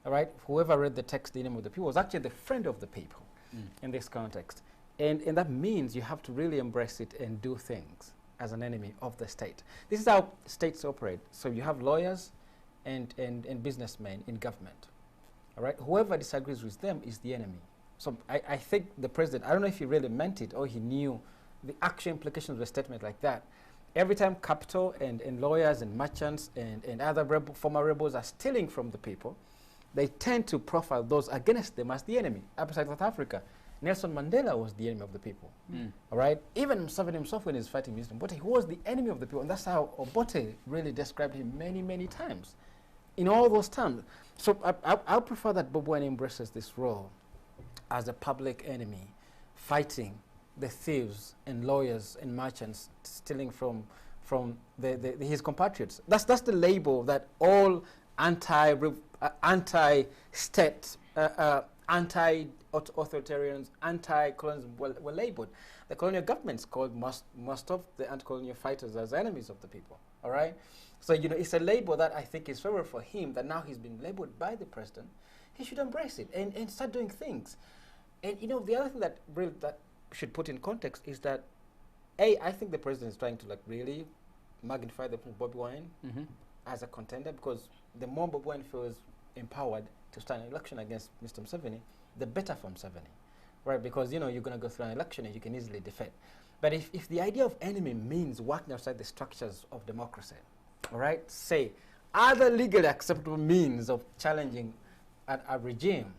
All right? Whoever read the text, the enemy of the people, was actually the friend of the people in this context. And that means you have to really embrace it and do things as an enemy of the state. This is how states operate. So you have lawyers and businessmen in government. All right? Whoever disagrees with them is the enemy. So I think the president, I don't know if he really meant it or he knew the actual implications of a statement like that. Every time capital and lawyers and merchants and other former rebels are stealing from the people, they tend to profile those against them as the enemy. Outside South Africa, Nelson Mandela was the enemy of the people. All right? Even Museveni himself, when he was fighting Mr. Obote, he was the enemy of the people. And that's how Obote really described him many, many times in all those terms. So I prefer that Bobi Wine embraces this role as a public enemy, fighting the thieves and lawyers and merchants stealing from his compatriots. That's the label that all anti-state, anti-authoritarians, anti-colonialism were labeled. The colonial governments called most of the anti-colonial fighters as enemies of the people. All right? So, it's a label that I think is favorable for him, that now he's been labeled by the president. He should embrace it and start doing things. And, the other thing that should put in context is that I think the president is trying to like really magnify the Bobby Wine as a contender, because the more Bobby Wine feels empowered to stand an election against Mr. Museveni, the better for Museveni, right? Because you know you're going to go through an election and you can easily defeat. But if the idea of enemy means working outside the structures of democracy, all right, say other legally acceptable means of challenging a regime,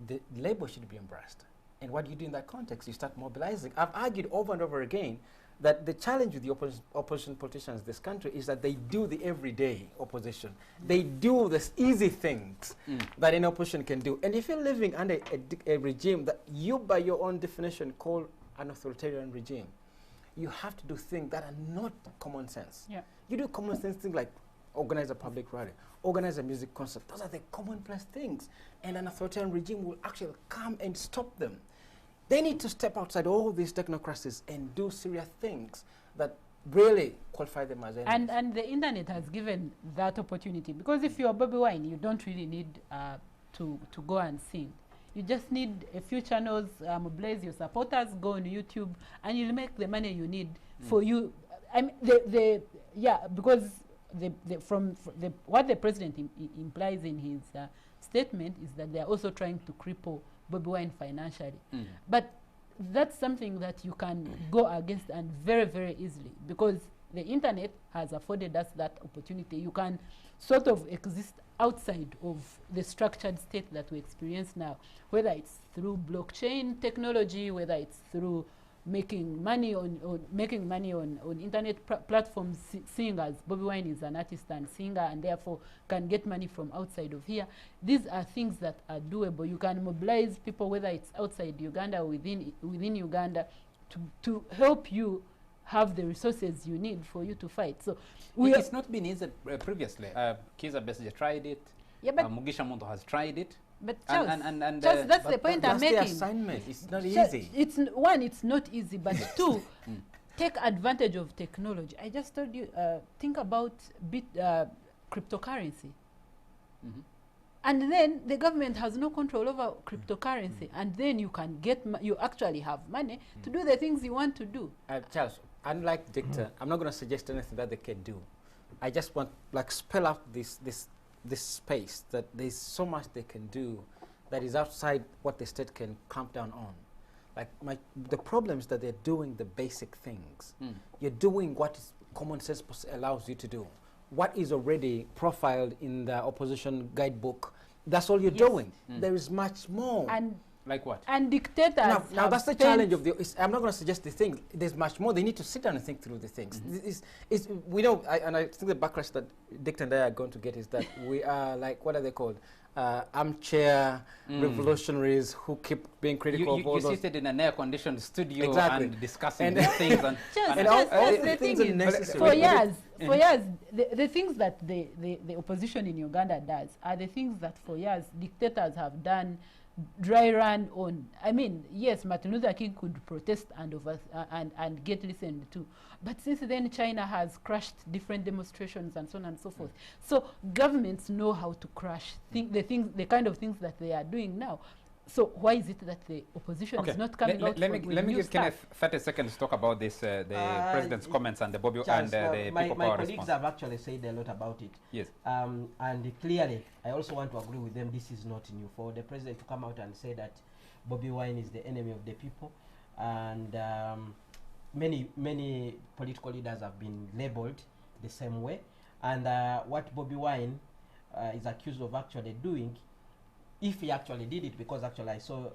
the labor should be embraced. And what do you do in that context? You start mobilizing. I've argued over and over again that the challenge with the opposition politicians in this country is that they do the everyday opposition. They do the easy things that an opposition can do. And if you're living under a regime that you, by your own definition, call an authoritarian regime, you have to do things that are not common sense. Yeah. You do common sense things like organize a public rally, organize a music concert. Those are the commonplace things. And an authoritarian regime will actually come and stop them. They need to step outside all these technocracies and do serious things that really qualify them as enemies. And the internet has given that opportunity, because if you're Bobby Wine, you don't really need to go and sing. You just need a few channels, mobilize your supporters, go on YouTube, and you'll make the money you need for you. I mean, because what the president implies in his statement is that they are also trying to cripple Bobby Wine financially. But that's something that you can go against, and very, very easily, because the internet has afforded us that opportunity. You can sort of exist outside of the structured state that we experience now, whether it's through blockchain technology, whether it's through making money on internet platforms, seeing as Bobby Wine is an artist and singer and therefore can get money from outside of here. These are things that are doable. You can mobilize people, whether it's outside Uganda or within Uganda, to help you have the resources you need for you to fight. So it's not been easy previously. Kizza Besigye tried it. Yeah, but Mugisha Muntu has tried it. But Charles, Charles, that's the point I'm making. That's the assignment. It's not easy. It's not easy, but two, take advantage of technology. I just told you, think about cryptocurrency. And then the government has no control over cryptocurrency, and then you can you actually have money to do the things you want to do. Charles, unlike Dicta, I'm not going to suggest anything that they can do. I just want like spell out this space that there's so much they can do that is outside what the state can clamp down on. Like the problem is that they're doing the basic things. You're doing what common sense allows you to do. What is already profiled in the opposition guidebook, that's all you're doing. There is much more. And like what? And dictators. Now that's the challenge of the. I'm not going to suggest the thing. There's much more. They need to sit down and think through the things. We know, and I think the backlash that Dick and I are going to get is that we are like, what are they called? Armchair revolutionaries who keep being critical of all you those. seated in an air-conditioned studio and discussing And these things. That's the thing is, for years, the things that the opposition in Uganda does are the things that for years dictators have done, dry run on. I mean, yes, Martin Luther King could protest and get listened to, but since then China has crushed different demonstrations and so on and so forth. So governments know how to crush the kind of things that they are doing now. So why is it that the opposition is not coming out let me give Kenneth 30 seconds to talk about this, the president's comments and the Bobby Charles, and the my people power colleagues response. have actually said a lot about it. Yes. And clearly, I also want to agree with them. This is not new for the president to come out and say that Bobby Wine is the enemy of the people, and many political leaders have been labeled the same way. And what Bobby Wine is accused of actually doing, if he actually did it, because actually I saw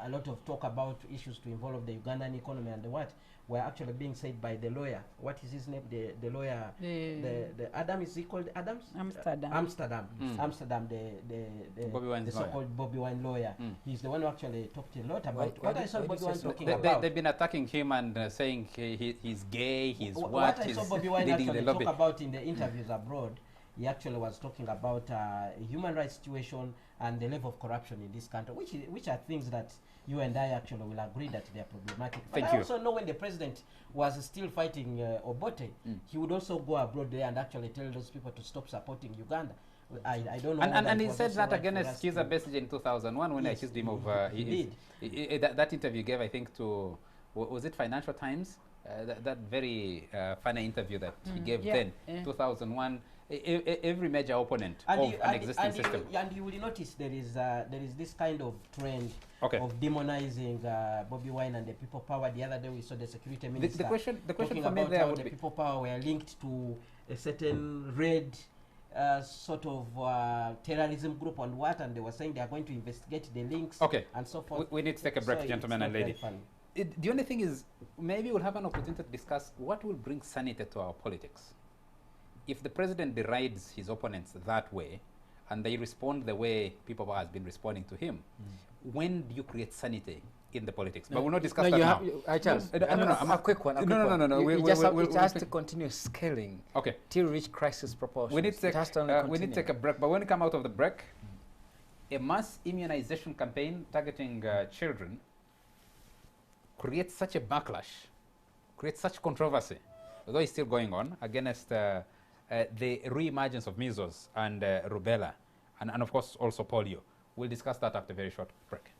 a lot of talk about issues to involve the Ugandan economy and the what were actually being said by the lawyer. What is his name? The lawyer, the Adam, is he called Adams? Amsterdam. Amsterdam, the Bobby Wine's the so-called Bobby Wine lawyer. He's the one who actually talked a lot about what I saw Bobby Wine talking about. They've been attacking him and saying he's gay, he's what I saw Bobby Wine leading actually the lobby. talk about in the interviews abroad. He actually was talking about human rights situation and the level of corruption in this country, which are things that you and I actually will agree that they are problematic. But I also know when the president was still fighting Obote, he would also go abroad there and actually tell those people to stop supporting Uganda. I don't know. And he said that against Kizza Besigye in 2001 when I accused him of... that interview he gave, I think, to... Was it Financial Times? that very funny interview that he gave Yeah, then, yeah. 2001. Every major opponent And of you, an existing and system. and you will notice there is this kind of trend Okay. of demonizing Bobby Wine and the people power. The other day we saw the security The minister question talking for me about there how would the be, people power were linked to a certain red sort of terrorism group and what, and they were saying they are going to investigate the links Okay. and so forth. we need to take a break, So gentlemen it's and not very lady. funny. The only thing is, maybe we'll have an opportunity to discuss what will bring sanity to our politics. If the president derides his opponents that way, and they respond the way people has been responding to him, when do you create sanity in the politics? But we'll not discuss that now. Charles, No, a quick one. No. It We'll has to take- continue scaling Okay. till reach crisis proportions. We need to It has to only take, we need to continue. take a break. But when we come out of the break, a mass immunization campaign targeting children creates such a backlash, creates such controversy, although it's still going on, against the re-emergence of measles and rubella, and of course also polio. We'll discuss that after a very short break.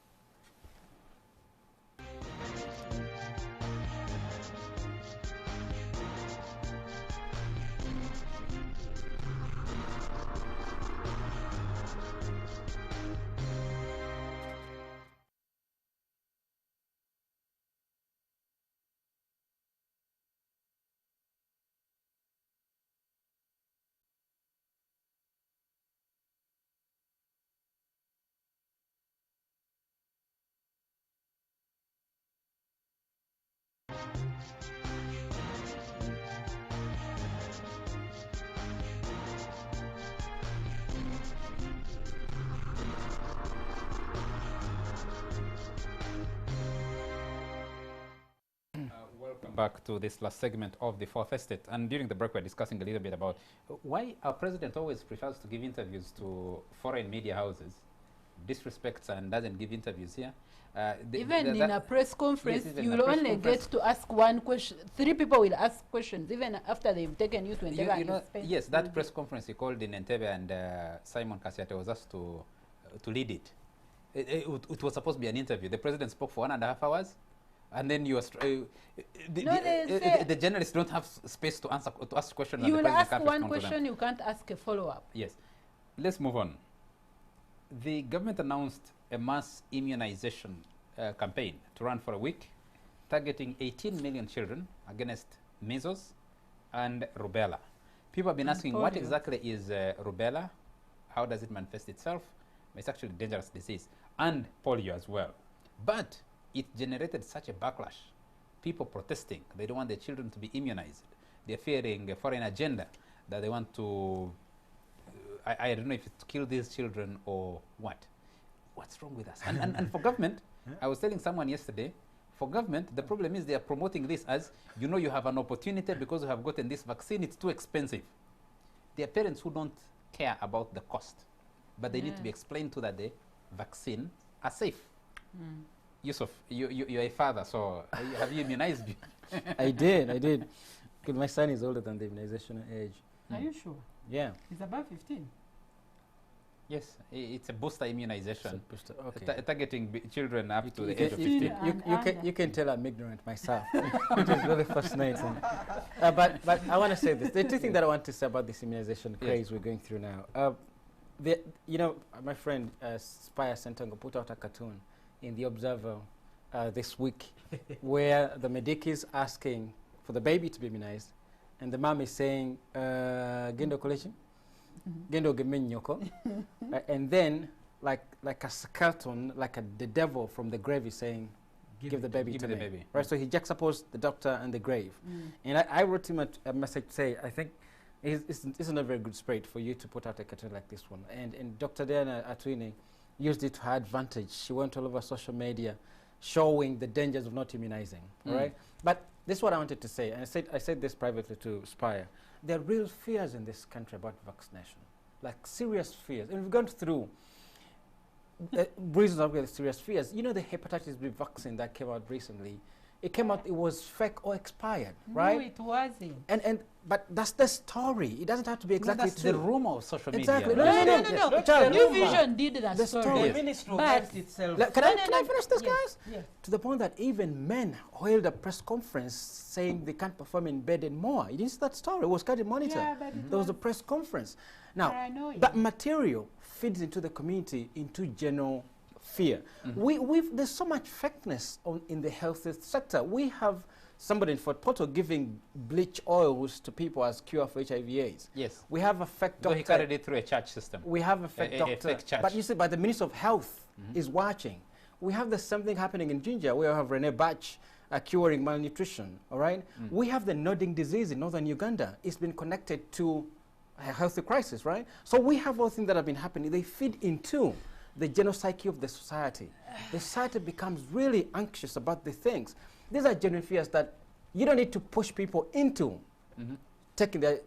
Welcome back to this last segment of the Fourth Estate. And during the break, we're discussing a little bit about why our president always prefers to give interviews to foreign media houses, disrespects and doesn't give interviews here. Even in a press conference, even you a will press only conference. get to ask one question. 3 people will ask questions, even after they've taken you to Entebbe. You and know, spent yes, full that day. press conference he called in Entebbe, and Simon Kasiate was asked to lead it. It was supposed to be an interview. The president spoke for 1.5 hours, and then you were the journalists don't have space to ask questions. You and the will president ask can't one respond to them. question, you can't ask a follow-up. Yes. Let's move on. The government announced a mass immunization campaign to run for a week, targeting 18 million children against measles and rubella. People have been And asking, what polio. exactly is rubella? How does it manifest itself? It's actually a dangerous disease, and polio as well. But it generated such a backlash. People protesting. They don't want their children to be immunized. They're fearing a foreign agenda that they want to, I don't know if it's to kill these children or what. What's wrong with us? And for government, I was telling someone yesterday, for government, the problem is they are promoting this as, you know, you have an opportunity because you have gotten this vaccine, it's too expensive. There are parents who don't care about the cost, but they need to be explained to that the vaccine are safe. Yusuf, you're a father, so have you immunized me? I did. Because my son is older than the immunization age. Are you sure? Yeah. It's above 15. Yes, it's a booster immunization, Okay. targeting children up to the You age of can- 15. you can tell I'm ignorant myself, which is really fascinating. But I want to say this. The two things that I want to say about this immunization craze we're going through now. My friend Spire Sentango put out a cartoon in The Observer this week where the medic is asking for the baby to be immunized, and the mom is saying, Gendo collection? Gendo gemenyoko. And then, like a skeleton, the devil from the grave is saying, give the baby give to me me. the baby. Right, so he juxtaposed the doctor and the grave. And I wrote him a message to say, I think it's not a very good spirit for you to put out a cartoon like this one. And Dr. Diana Atwini used it to her advantage. She went all over social media showing the dangers of not immunizing, all right? But this is what I wanted to say, and I said this privately to Spire. There are real fears in this country about vaccination, like serious fears. And we've gone through reasons of the serious fears. You know, the hepatitis B vaccine that came out recently, it came out it was fake or expired, No, right? it wasn't. But that's the story. It doesn't have to be exactly that's the true. rumor of social media. Exactly. No, No, no, no, no, no. Child, New rumor. Vision did that The story. story. The Ministry of But- Health itself. Can No, I no, no. finish this, Yes, guys? yes. To the point that even men held a press conference saying they can't perform in bed anymore. You didn't see that story. It was Cardi Monitor. Yeah, but it There was a was press conference. Now, paranoia. that material feeds into the community into general fear. There's so much fakeness in the health sector. We have somebody in Fort Portal giving bleach oils to people as cure for HIV/AIDS. Yes. We have a fake So he doctor. carried it through a church system. We have a fake A doctor. fake church. But you see, but the Minister of Health is watching. We have the same thing happening in Jinja. We have Rene Batch curing malnutrition, all right? We have the nodding disease in northern Uganda. It's been connected to a health crisis, right? So we have all things that have been happening. They feed into the general psyche of the society. The society becomes really anxious about the things. These are genuine fears that you don't need to push people into taking their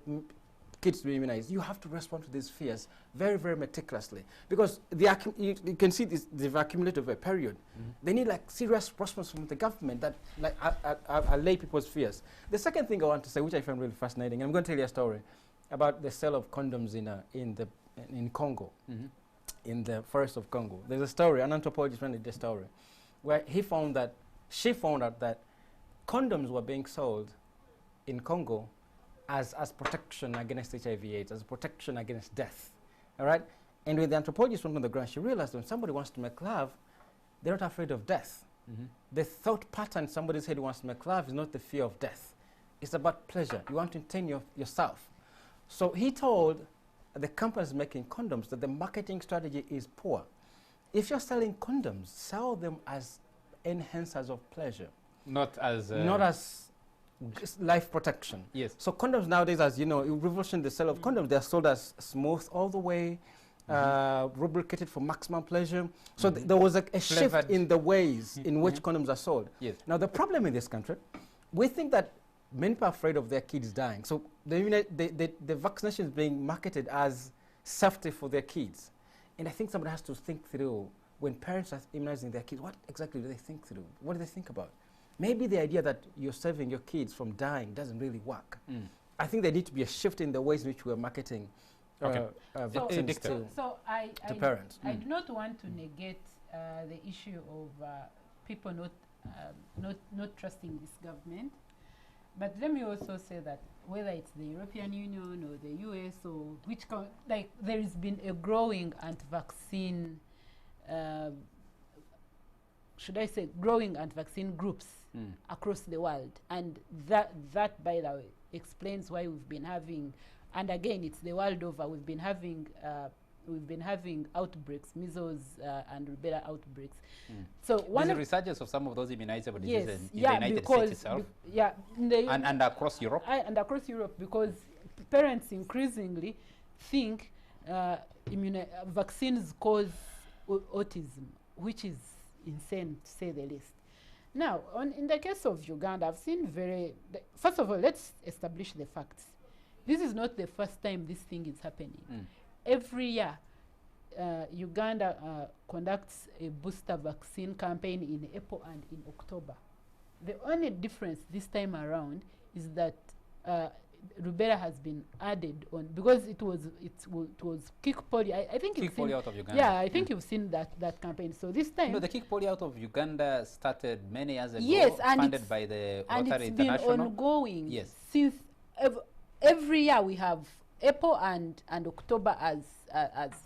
kids to be immunized. You have to respond to these fears very, very meticulously. Because you can see this, they've accumulated over a period. They need like serious response from the government that like allay people's fears. The second thing I want to say, which I find really fascinating, I'm going to tell you a story about the sale of condoms in Congo, in the forest of Congo. There's a story, an anthropologist ran the story, where she found out that condoms were being sold in Congo as protection against HIV/AIDS, as protection against death, all right? And when the anthropologist went on the ground, she realized when somebody wants to make love, they're not afraid of death. The thought pattern somebody's head wants to make love is not the fear of death. It's about pleasure. You want to entertain yourself. So he told the companies making condoms that the marketing strategy is poor. If you're selling condoms, sell them as enhancers of pleasure, Not as... not as life protection. Yes. So condoms nowadays, as you know, in revolution the sale of condoms, they're sold as smooth all the way, lubricated for maximum pleasure. So there was a shift Flavored. in the ways in which condoms are sold. Yes. Now the problem in this country, we think that many people are afraid of their kids dying. So the vaccination is being marketed as safety for their kids. And I think somebody has to think through, when parents are immunizing their kids, what exactly do they think through? What do they think about? Maybe the idea that you're saving your kids from dying doesn't really work. I think there needs to be a shift in the ways in which we're marketing Okay. vaccines Dictor. to So to parents. I do not want to negate the issue of people not trusting this government, but let me also say that whether it's the European Union or the US or like there has been a growing anti-vaccine, should I say, growing anti-vaccine groups across the world, and that by the way explains why we've been having, and again it's the world over, we've been having outbreaks, measles and rubella outbreaks. So one There's a of resurgence of some of those immunizable yes, diseases in yeah, the United because States itself in the and across Europe. and across Europe, because parents increasingly think vaccines cause autism, which is insane to say the least. Now, in the case of Uganda, I've seen first of all, let's establish the facts. This is not the first time this thing is happening. Every year, Uganda conducts a booster vaccine campaign in April and in October. The only difference this time around is that rubella has been added on, because it was kick polio. I think Kick you've seen, polio out of Uganda. yeah, I think you've seen that campaign. So this time, No, the kick polio out of Uganda started many years ago, yes, and funded by the and Rotary it's been International. ongoing. Yes. Since every year we have April and October as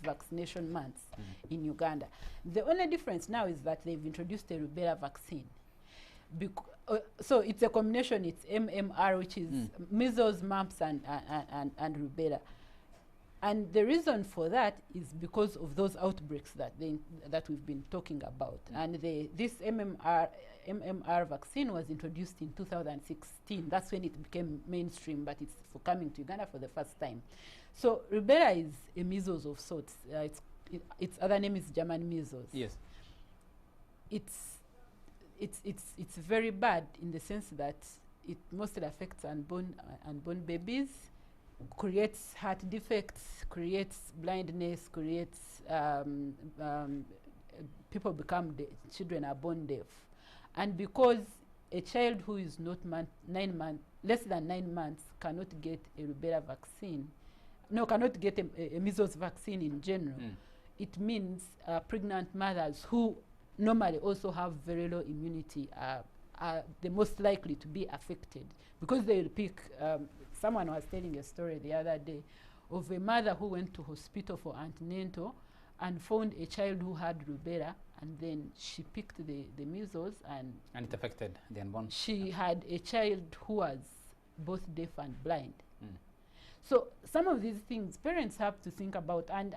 vaccination months in Uganda. The only difference now is that they've introduced a rubella vaccine. So it's a combination. It's MMR, which is measles, mumps, and rubella. And the reason for that is because of those outbreaks that we've been talking about. And this MMR vaccine was introduced in 2016. That's when it became mainstream, but it's for coming to Uganda for the first time. So rubella is a measles of sorts. Its other name is German measles. Yes. It's very bad in the sense that it mostly affects unborn babies, creates heart defects, creates blindness, creates people children are born deaf. And because a child who is not less than 9 months cannot get a rubella vaccine, cannot get a measles vaccine in general, it means pregnant mothers who normally also have very low immunity are the most likely to be affected, because they will pick, someone was telling a story the other day of a mother who went to hospital for antenatal and found a child who had rubella, and then she picked the measles, and it affected the unborn. she had a child who was both deaf and blind. So some of these things parents have to think about, and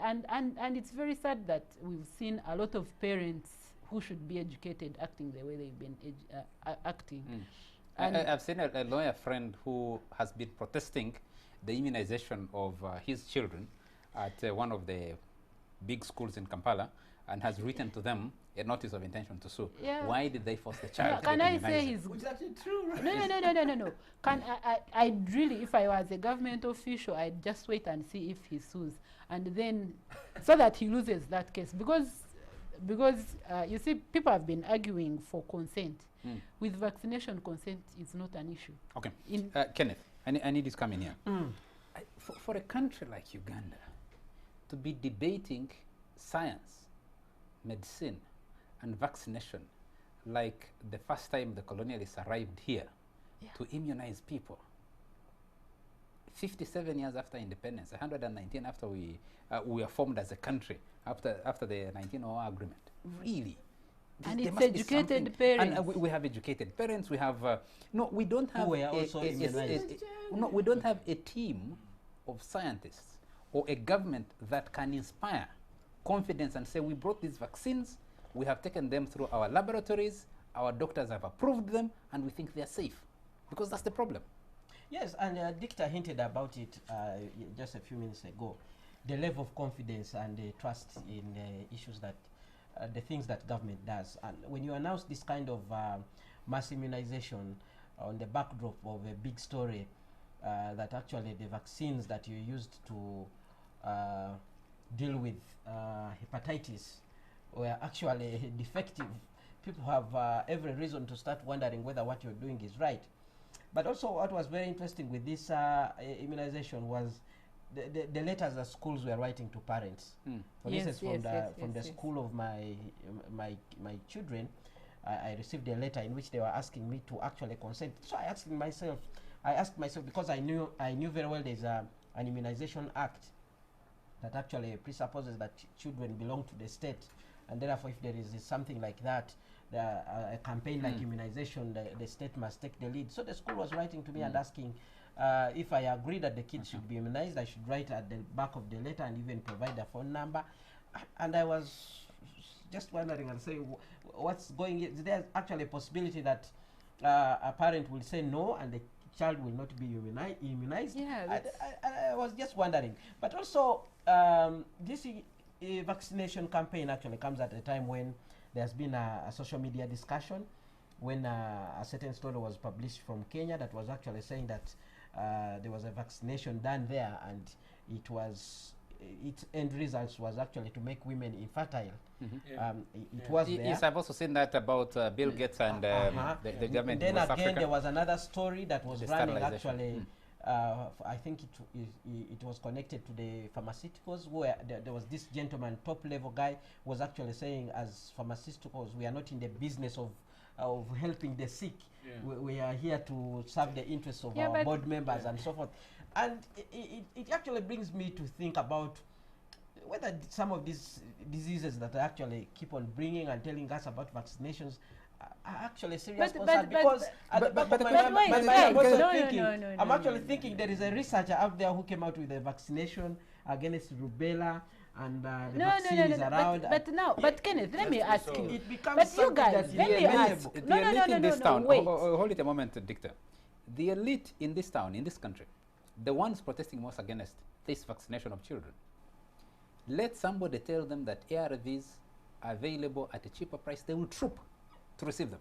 it's very sad that we've seen a lot of parents who should be educated acting the way they've been acting. And I've seen a lawyer friend who has been protesting the immunization of his children at one of the big schools in Kampala, and has written to them a notice of intention to sue. Yeah. Why did they force the child to can get I say immunized? he's Which is actually true, right? no. I'd really, if I was a government official, I'd just wait and see if he sues, and then so that he loses that case, because you see, people have been arguing for consent. With vaccination, consent is not an issue. Okay, Kenneth, I need you to come in here. For a country like Uganda to be debating science, medicine, and vaccination like the first time the colonialists arrived here to immunize people, 57 years after independence, 119 after we were formed as a country, after the 1900 agreement. Really? And There it's must be educated something. parents. And we have educated parents. We have no. We don't have. Who were also immunized. No, we don't have a team of scientists or a government that can inspire confidence and say, we brought these vaccines, we have taken them through our laboratories, our doctors have approved them, and we think they're safe. Because that's the problem. Yes, and Dicta hinted about it just a few minutes ago. The level of confidence and trust in issues that, the things that government does. And when you announce this kind of mass immunization on the backdrop of a big story, that actually the vaccines that you used to deal with hepatitis were actually defective, people have every reason to start wondering whether what you're doing is right. But also what was very interesting with this immunization was the letters that schools were writing to parents. For instance, from the school of my children, I received a letter in which they were asking me to actually consent. So I asked myself, because I knew very well there's an immunization act that actually presupposes that children belong to the state, and therefore if there is something like that, a campaign like immunization, the state must take the lead. So the school was writing to me and asking if I agree that the kids should be immunized, I should write at the back of the letter and even provide a phone number. And I was just wondering and say, what's going? Is there actually a possibility that a parent will say no and the child will not be immunized? Yeah, I was just wondering. But also, this vaccination campaign actually comes at a time when there's been a social media discussion, when a certain story was published from Kenya that was actually saying that there was a vaccination done there, and its end results was actually to make women infertile. It was there. Yes, I've also seen that about Bill Gates and the government Then in West again, Africa. there was another story that was The running sterilization. actually. I think it was connected to the pharmaceuticals, where there was this gentleman, top level guy, was actually saying, as pharmaceuticals, we are not in the business of helping the sick. We are here to serve the interests of our board members and so forth. And it actually brings me to think about whether some of these diseases that actually keep on bringing and telling us about vaccinations are actually serious concern, because at the back of my mind, I'm also thinking, I'm actually thinking there is a researcher out there who came out with a vaccination against rubella, and the vaccine is around. But Kenneth, let me ask you. It becomes But you something guys, that is let me ask. available. The elite in this town, wait. hold it a moment, Dicta. The elite in this town, in this country, the ones protesting most against this vaccination of children, let somebody tell them that ARVs are available at a cheaper price, they will troop to receive them.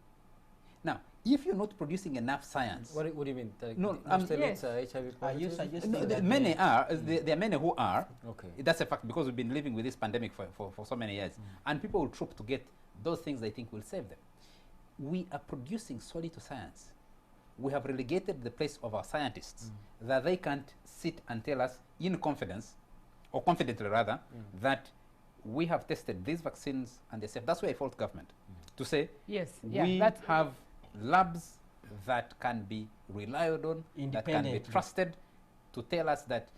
Now, if you're not producing enough science, What do you mean? No, yes. HIV Are you positive? suggesting no, that many are, there are many who are. Okay. That's a fact, because we've been living with this pandemic for so many years. And people will troop to get those things they think will save them. we are producing solely to science. We have relegated the place of our scientists that they can't sit and tell us in confidence, or confidently rather, that we have tested these vaccines and they're safe. That's why I fault government to say Yes. we have labs that can be relied on, that can be Independently. trusted, to tell us that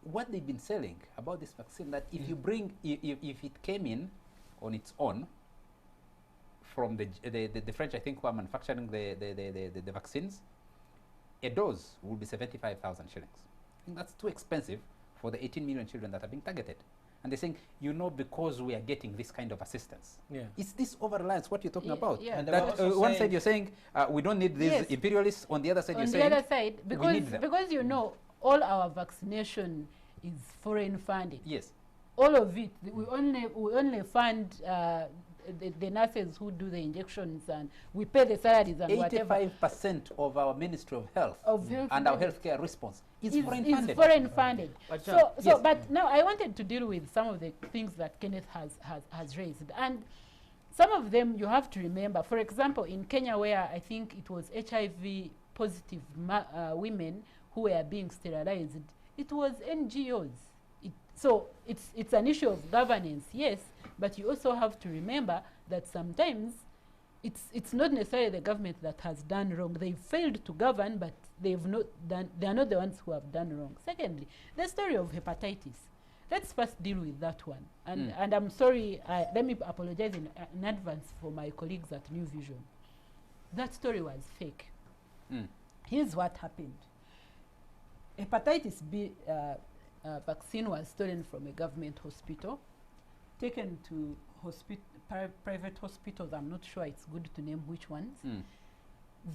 what they've been selling about this vaccine, that if you bring, if it came in on its own from the French, I think, who are manufacturing the vaccines, a dose will be 75,000 shillings. I think that's too expensive for the 18 million children that are being targeted. And they're saying, you know, because we are getting this kind of assistance. Yeah. It's this over-reliance, what you're talking Yeah, about. yeah. And That, also one saying- side you're saying, we don't need these Yes. imperialists. On the other side, On you're the saying, other side, need them. because you know, all our vaccination is foreign funded. yes. All of it, we only fund the nurses who do the injections, and we pay the salaries and whatever. 85% of our Ministry of Health Of health and our budget healthcare response is is foreign is funded. foreign funded. But So, yes. but now I wanted to deal with some of the things that Kenneth has raised, and some of them you have to remember. For example, in Kenya, where I think it was HIV positive women who were being sterilized, it was NGOs. So it's an issue of governance, yes, but you also have to remember that sometimes it's not necessarily the government that has done wrong. They've failed to govern, but they've not done. They are not the ones who have done wrong. Secondly, the story of hepatitis. Let's first deal with that one. And I'm sorry. Let me apologize in advance for my colleagues at New Vision. That story was fake. Here's what happened. Hepatitis B vaccine was stolen from a government hospital, taken to private hospitals. I'm not sure it's good to name which ones.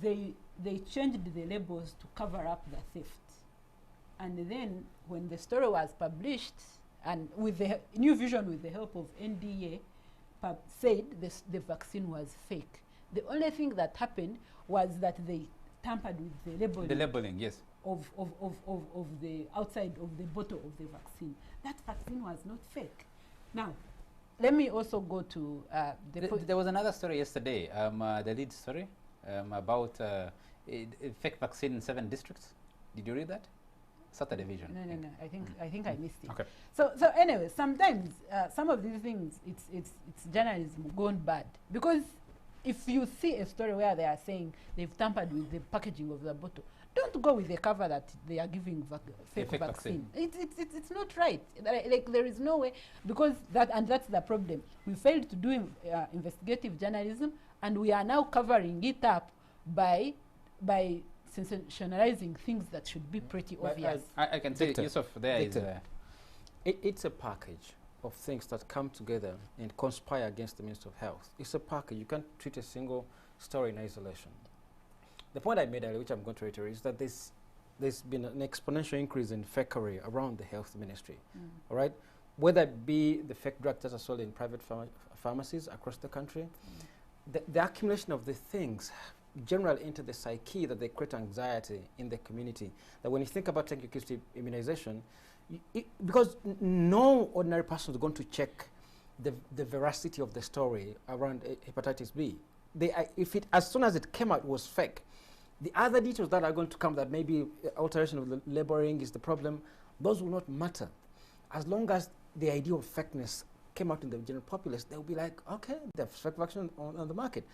They changed the labels to cover up the theft. And then when the story was published, and with the New Vision, with the help of NDA, said the vaccine was fake. The only thing that happened was that they tampered with the labeling. The labeling, yes. Of the outside of the bottle of the vaccine. That vaccine was not fake. Now, let me also go to There was another story yesterday, the lead story, about a fake vaccine in 7 districts. Did you read that? Saturday Vision. No. I think I missed it. Okay. So anyway, sometimes some of these things, it's journalism gone bad, because if you see a story where they are saying they've tampered with the packaging of the bottle, don't go with the cover that they are giving fake vaccine. It's not right. Like there is no way, because that's the problem. We failed to do investigative journalism, and we are now covering it up by sensationalizing things that should be pretty obvious. I can say Victor, Yusuf there is. Victor. It's a package of things that come together and conspire against the Minister of Health. It's a package. You can't treat a single story in isolation. The point I made earlier, which I'm going to reiterate, is that there's been an exponential increase in fakery around the health ministry. All right, whether it be the fake drugs that are sold in private pharmacies across the country, the accumulation of the things generally into the psyche that they create anxiety in the community. That when you think about taking your kids to immunization, because no ordinary person is going to check the veracity of the story around hepatitis B. As soon as it came out, it was fake. The other details that are going to come, that maybe alteration of the labeling is the problem, those will not matter. As long as the idea of fakeness came out in the general populace, they'll be like, okay, there's fake vaccine on the market.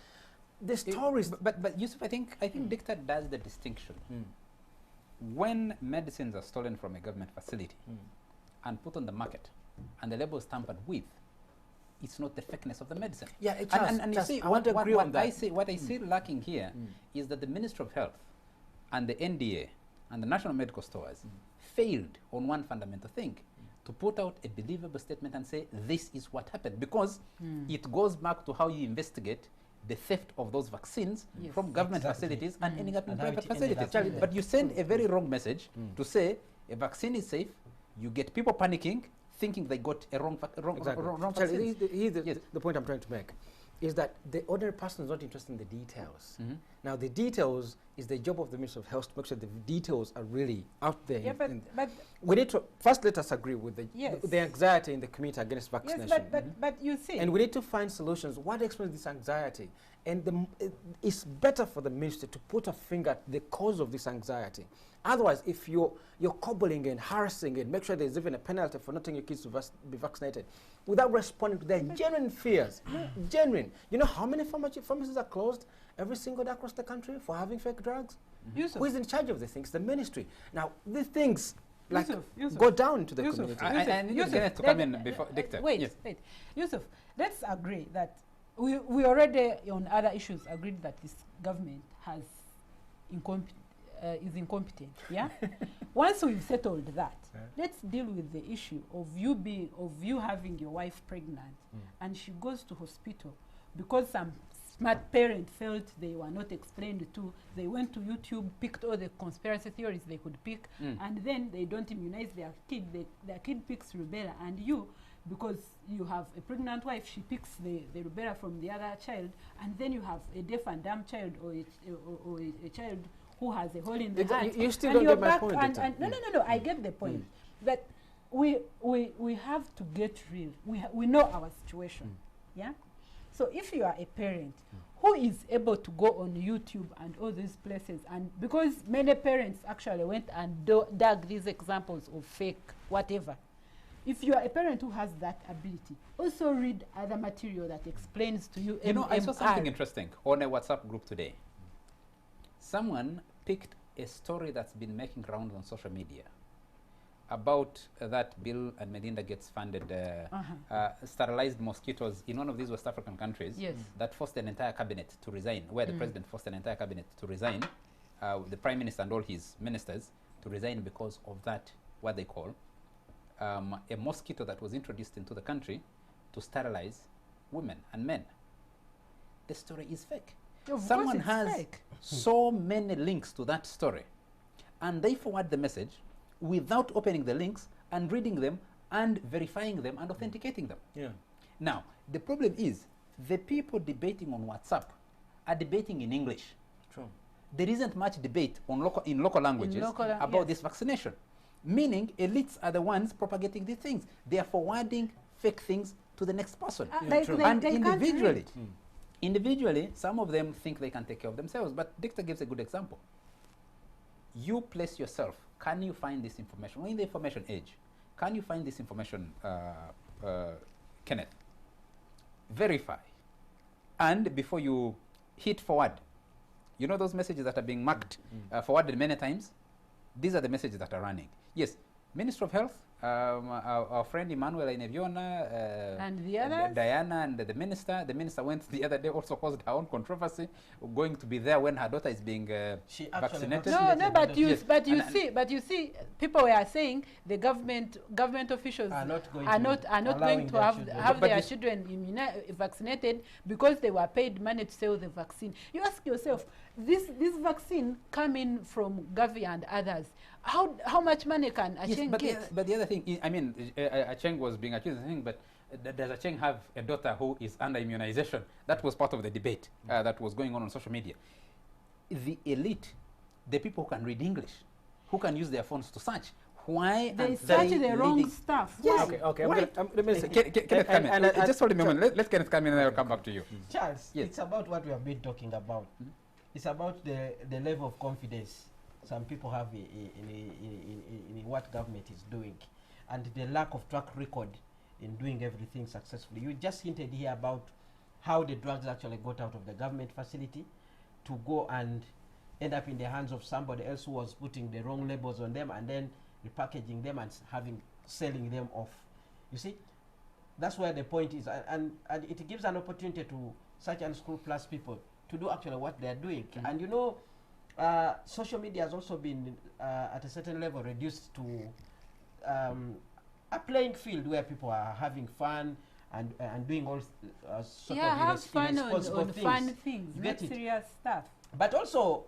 The stories. But Yusuf, I think Victor does the distinction. When medicines are stolen from a government facility and put on the market, and the label is tampered with, it's not the fakeness of the medicine. Yeah, it and you does. see, I want to agree on that. What I see lacking here is that the Ministry of Health and the NDA and the National Medical Stores failed on one fundamental thing, to put out a believable statement and say, this is what happened, because it goes back to how you investigate the theft of those vaccines from government facilities and ending up in private facilities. But you send a very wrong message to say a vaccine is safe, you get people panicking, thinking they got a wrong Exactly. vaccine. The point I'm trying to make. is that the ordinary person is not interested in the details. Mhm. Now, the details is the job of the Ministry of Health to make sure the details are really out there. Yeah, but we need to first let us agree with Yes. the anxiety in the community against yes, vaccination. but you see, And we need to find solutions. What explains this anxiety? And it's better for the ministry to put a finger at the cause of this anxiety. Otherwise, if you're cobbling and harassing and make sure there's even a penalty for not taking your kids to be vaccinated, without responding to their genuine fears, genuine. You know how many pharmacies are closed every single day across the country for having fake drugs? Yusuf, Who is in charge of the things? The ministry. Now, these things like Yusuf, go down to the Yusuf, community. I need Yusuf, Kenneth to come in before Dictor. Wait, Yes. wait. Yusuf, let's agree that we already on other issues agreed that this government has is incompetent. Yeah. Once we've settled that, let's deal with the issue of you having your wife pregnant, and she goes to hospital because some smart parent felt they were not explained to. They went to YouTube, picked all the conspiracy theories they could pick, and then they don't immunize their kid. Their kid picks rubella, and you, because you have a pregnant wife, she picks the rubella from the other child, and then you have a deaf and dumb child or a child who has a hole in the heart. You still and don't you're get my back point, and Dictor. no, I get the point. That we have to get real. We know our situation. Yeah? So if you are a parent who is able to go on YouTube and all these places, and because many parents actually went and dug these examples of fake whatever, if you are a parent who has that ability, also read other material that explains to you. You know, I saw something MMR. interesting on a WhatsApp group today. Someone picked a story that's been making rounds on social media about that Bill and Melinda Gates funded sterilized mosquitoes in one of these West African countries Yes. that forced an entire cabinet to resign, where the president forced an entire cabinet to resign, the prime minister and all his ministers to resign because of that, what they call a mosquito that was introduced into the country to sterilize women and men. The story is fake. Of course Someone it's has fake. so many links to that story, and they forward the message without opening the links and reading them and verifying them and authenticating them. Yeah. Now, the problem is the people debating on WhatsApp are debating in English. True. There isn't much debate on local languages about yes. this vaccination, meaning elites are the ones propagating these things. They are forwarding fake things to the next person. Like true. And they can't individually, read. individually, some of them think they can take care of themselves. But Dictor gives a good example. You place yourself. Can you find this information? We're in the information age. Can you find this information, Kenneth? Verify. And before you hit forward, you know those messages that are being marked, forwarded many times? These are the messages that are running. Yes, Minister of Health, our friend Emmanuel Ineviona, And the others? Diana, and the minister. The minister went the other day, also caused her own controversy, going to be there when her daughter is being She actually vaccinated. No, but you, Yes. but you And- see, people were saying the government officials Are not going are to not allowing going to their have children. have But their this- children vaccinated because they were paid money to sell the vaccine. You ask yourself, this vaccine coming from Gavi and others, how much money can Yes, Acheng but get? the other thing, I mean, Acheng was being accused of the thing, but does Acheng have a daughter who is under immunization? That was part of the debate that was going on social media. The elite, the people who can read English, who can use their phones to search, why They aren't search they the wrong leading- stuff. Yes. Why? Okay. Why? Let me say. Kenneth, come in. Just hold a moment. Let Kenneth come in and I'll come back to you. Charles, Yes. it's about what we have been talking about. It's about the level of confidence some people have in what government is doing, and the lack of track record in doing everything successfully. You just hinted here about how the drugs actually got out of the government facility to go and end up in the hands of somebody else who was putting the wrong labels on them and then repackaging them and selling them off. You see, that's where the point is, and it gives an opportunity to such unscrupulous people to do actually what they are doing. And you know, social media has also been at a certain level reduced to a playing field where people are having fun and doing all sort Yeah, of have fun irresponsible on things. fun things, You not get it? serious stuff. But also,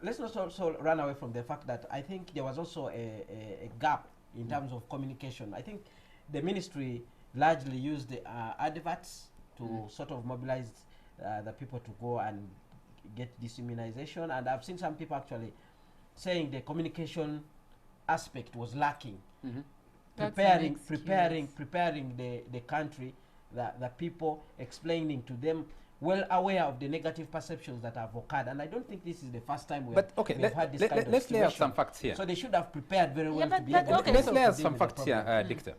let's not also run away from the fact that I think there was also a gap in terms of communication. I think the ministry largely used adverts to sort of mobilize the people to go and get this immunization. And I've seen some people actually saying the communication aspect was lacking. That's an preparing the country, the people, explaining to them, well aware of the negative perceptions that have occurred. And I don't think this is the first time we have had this kind of let's lay out situation. some facts here. So they should have prepared very well to be but able okay, to Let's so lay out deal some with the facts here, problem. Dictor.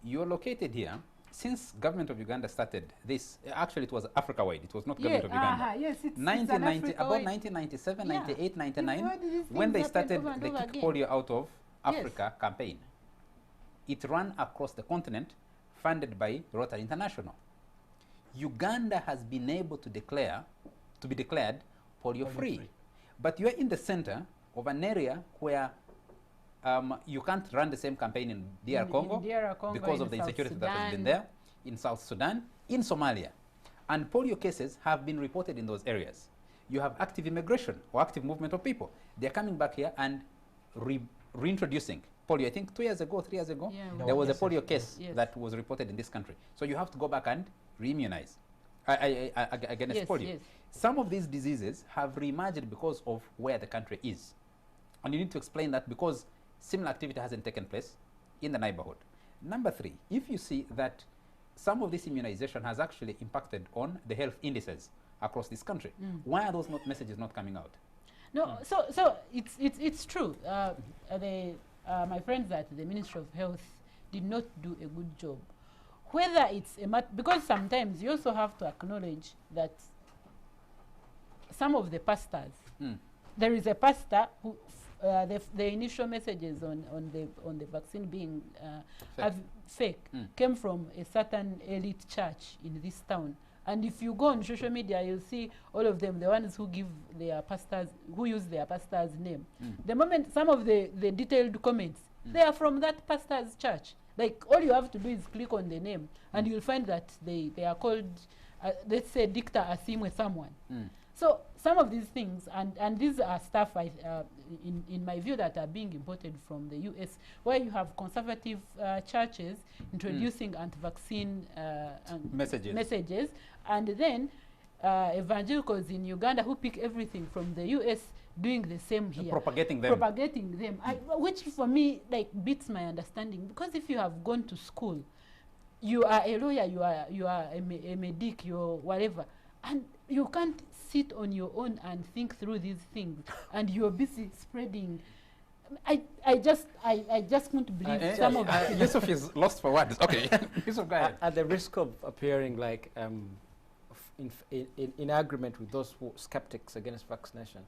You're located here. Since government of Uganda started this, actually it was Africa-wide. It was not government of Uganda. Yes, it's 1990, about Africa-wide. 1997, Yeah. 98, 99, Why did these when they things happen started over and the over Kick again? Polio Out of Yes. Africa campaign. It ran across the continent, funded by Rotary International. Uganda has been able to be declared polio-free. Polio-free. But you are in the center of an area where you can't run the same campaign in DR In Congo, DR Congo, because in of the South insecurity that has been Sudan. there, in South Sudan, in Somalia. And polio cases have been reported in those areas. You have active immigration or active movement of people. They're coming back here and reintroducing polio. I think 2 years ago, 3 years ago, Yeah, there was a yes, polio yes, case yes. that was reported in this country. So you have to go back and re-immunize against Yes, polio. yes. Some of these diseases have re-emerged because of where the country is. And you need to explain that because similar activity hasn't taken place in the neighborhood. Number 3, if you see that some of this immunization has actually impacted on the health indices across this country, why are those messages not coming out? No, so it's true. My friends at the Ministry of Health did not do a good job. Whether it's a because sometimes you also have to acknowledge that some of the pastors, there is a pastor who the initial messages on the vaccine being fake came from a certain elite church in this town. And if you go on social media, you'll see all of them, the ones who give their pastors, who use their pastor's name. The moment some of the detailed comments, they are from that pastor's church. Like, all you have to do is click on the name, and you'll find that they are called, let's say, Dictor Asimwe someone. So some of these things, and these are stuff, in my view, that are being imported from the US, where you have conservative churches introducing anti-vaccine messages, and then evangelicals in Uganda who pick everything from the US doing the same here. Propagating them. Which for me, like, beats my understanding, because if you have gone to school, you are a lawyer, you are a medic, you're whatever, and you can't sit on your own and think through these things, and you're busy spreading. I just couldn't believe some of it. Yusuf is lost for words. Okay, Yusuf, go ahead. At the risk of appearing like in agreement with those who skeptics against vaccination,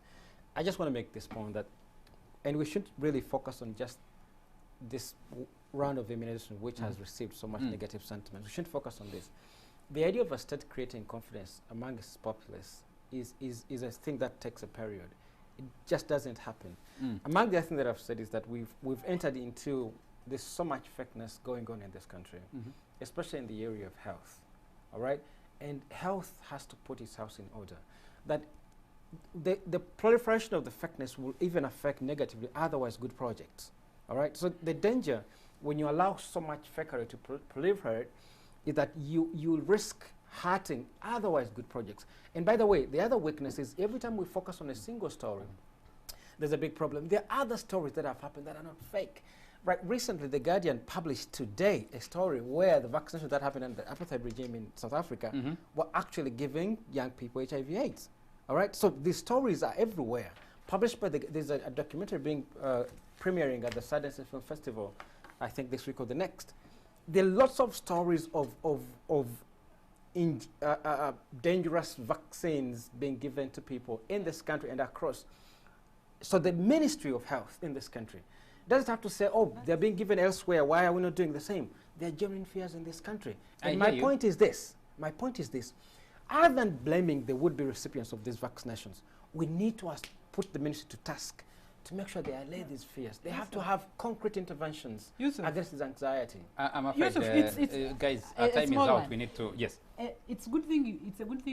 I just want to make this point that, and we should really focus on just this round of immunization which has received so much negative sentiment. We shouldn't focus on this. The idea of a state creating confidence among its populace is a thing that takes a period. It just doesn't happen. Among the other things that I've said is that we've entered into, there's so much fakeness going on in this country, especially in the area of health, all right? And health has to put its house in order. That the proliferation of the fakeness will even affect negatively otherwise good projects, all right? So the danger when you allow so much fakery to proliferate is that you'll risk hurting otherwise good projects. And by the way, the other weakness is every time we focus on a single story, there's a big problem. There are other stories that have happened that are not fake. Right, recently, The Guardian published today a story where the vaccination that happened under the apartheid regime in South Africa were actually giving young people HIV/AIDS. All right, so these stories are everywhere. Published by there's a documentary being premiering at the Sundance Film Festival, I think this week or the next. There are lots of stories of dangerous vaccines being given to people in this country and across. So the Ministry of Health in this country doesn't have to say, oh, they're being given elsewhere, why are we not doing the same? There are genuine fears in this country. And my point is this, other than blaming the would-be recipients of these vaccinations, we need to put the ministry to task to make sure they allay these fears. They have to have concrete interventions against this anxiety. I'm afraid, guys, our time is out. We need to, yes. It's a good thing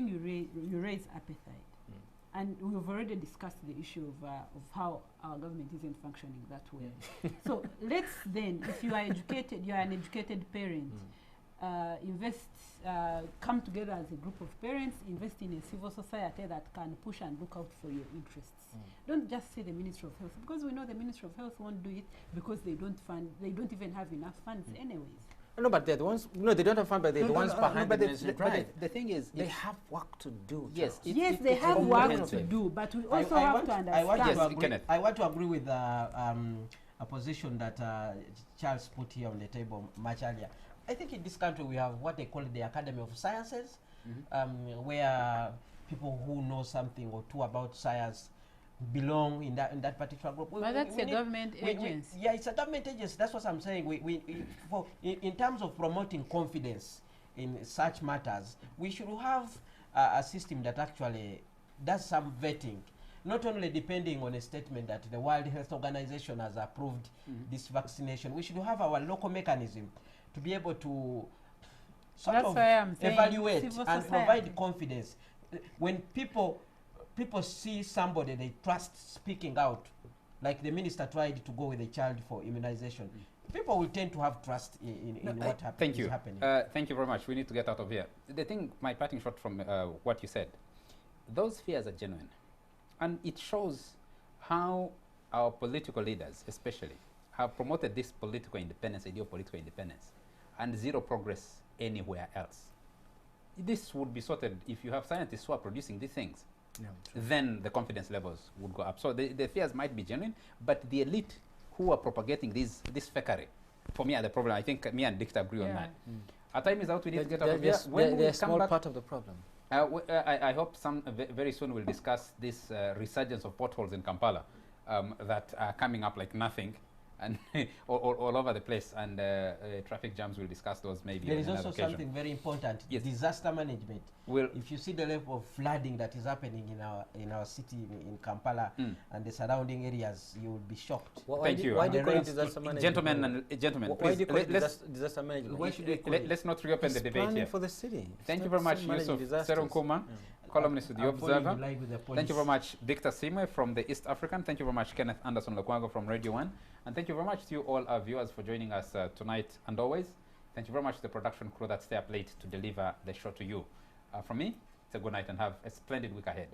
you raise appetite. And we've already discussed the issue of how our government isn't functioning that way. So let's then, if you are educated, you are an educated parent, come together as a group of parents, invest in a civil society that can push and look out for your interests. Don't just say the Ministry of Health, because we know the Ministry of Health won't do it because they don't even have enough funds anyways. No, but they're the ones, no, they don't have fun, but they're the ones behind the Ministry but Drive. the thing is, They have work to do. yes, Charles. Yes, they it's have work to comprehensive. do, but we I- also I have want- to I understand. want, Yes, to agree, Kenneth. I want to agree with a position that Charles put here on the table much earlier. I think in this country we have what they call the Academy of Sciences, where people who know something or two about science belong in that particular group. But that's a government we- agency. yeah, it's a government agency. That's what I'm saying. In terms of promoting confidence in such matters, we should have a system that actually does some vetting, not only depending on a statement that the World Health Organization has approved this vaccination. We should have our local mechanism to be able to sort That's of why I'm saying evaluate civil and society. provide confidence. When people see somebody they trust speaking out, like the minister tried to go with a child for immunization, people will tend to have trust in what Thank is you. happening. Thank you very much. We need to get out of here. The thing, my parting shot from what you said, those fears are genuine. And it shows how our political leaders, especially, have promoted this political independence, idea of political independence, and zero progress anywhere else. This would be sorted if you have scientists who are producing these things. Yeah, Then the confidence levels would go up. So the fears might be genuine, but the elite who are propagating this fakery, for me, are the problem. I think me and Dicta agree on that. Our time is out. We need to get out of here. When they're we a come small back, part of the problem. I hope very soon we'll discuss this resurgence of potholes in Kampala that are coming up like nothing, and all over the place, and traffic jams. We'll discuss those maybe. There on is another also occasion. something very important: Yes. disaster management. We'll If you see the level of flooding that is happening in our city in Kampala and the surrounding areas, you will be shocked. Thank you. Why do you call it The disaster management? gentlemen, Why please do you call it let's disaster management? Why should we call it? let's not reopen the It's debate planning here. for the city. Thank you It's very not much, managing Yusuf disasters. Seron Kuma, Yeah. columnist with the I'm falling in Observer. line with the Thank you police. very much, Victor Simwe from the East African. Thank you very much, Kenneth Anderson Lekwango from Radio 1. And thank you very much to you all our viewers for joining us tonight and always. Thank you very much to the production crew that stay up late to deliver the show to you. From me, it's a good night and have a splendid week ahead.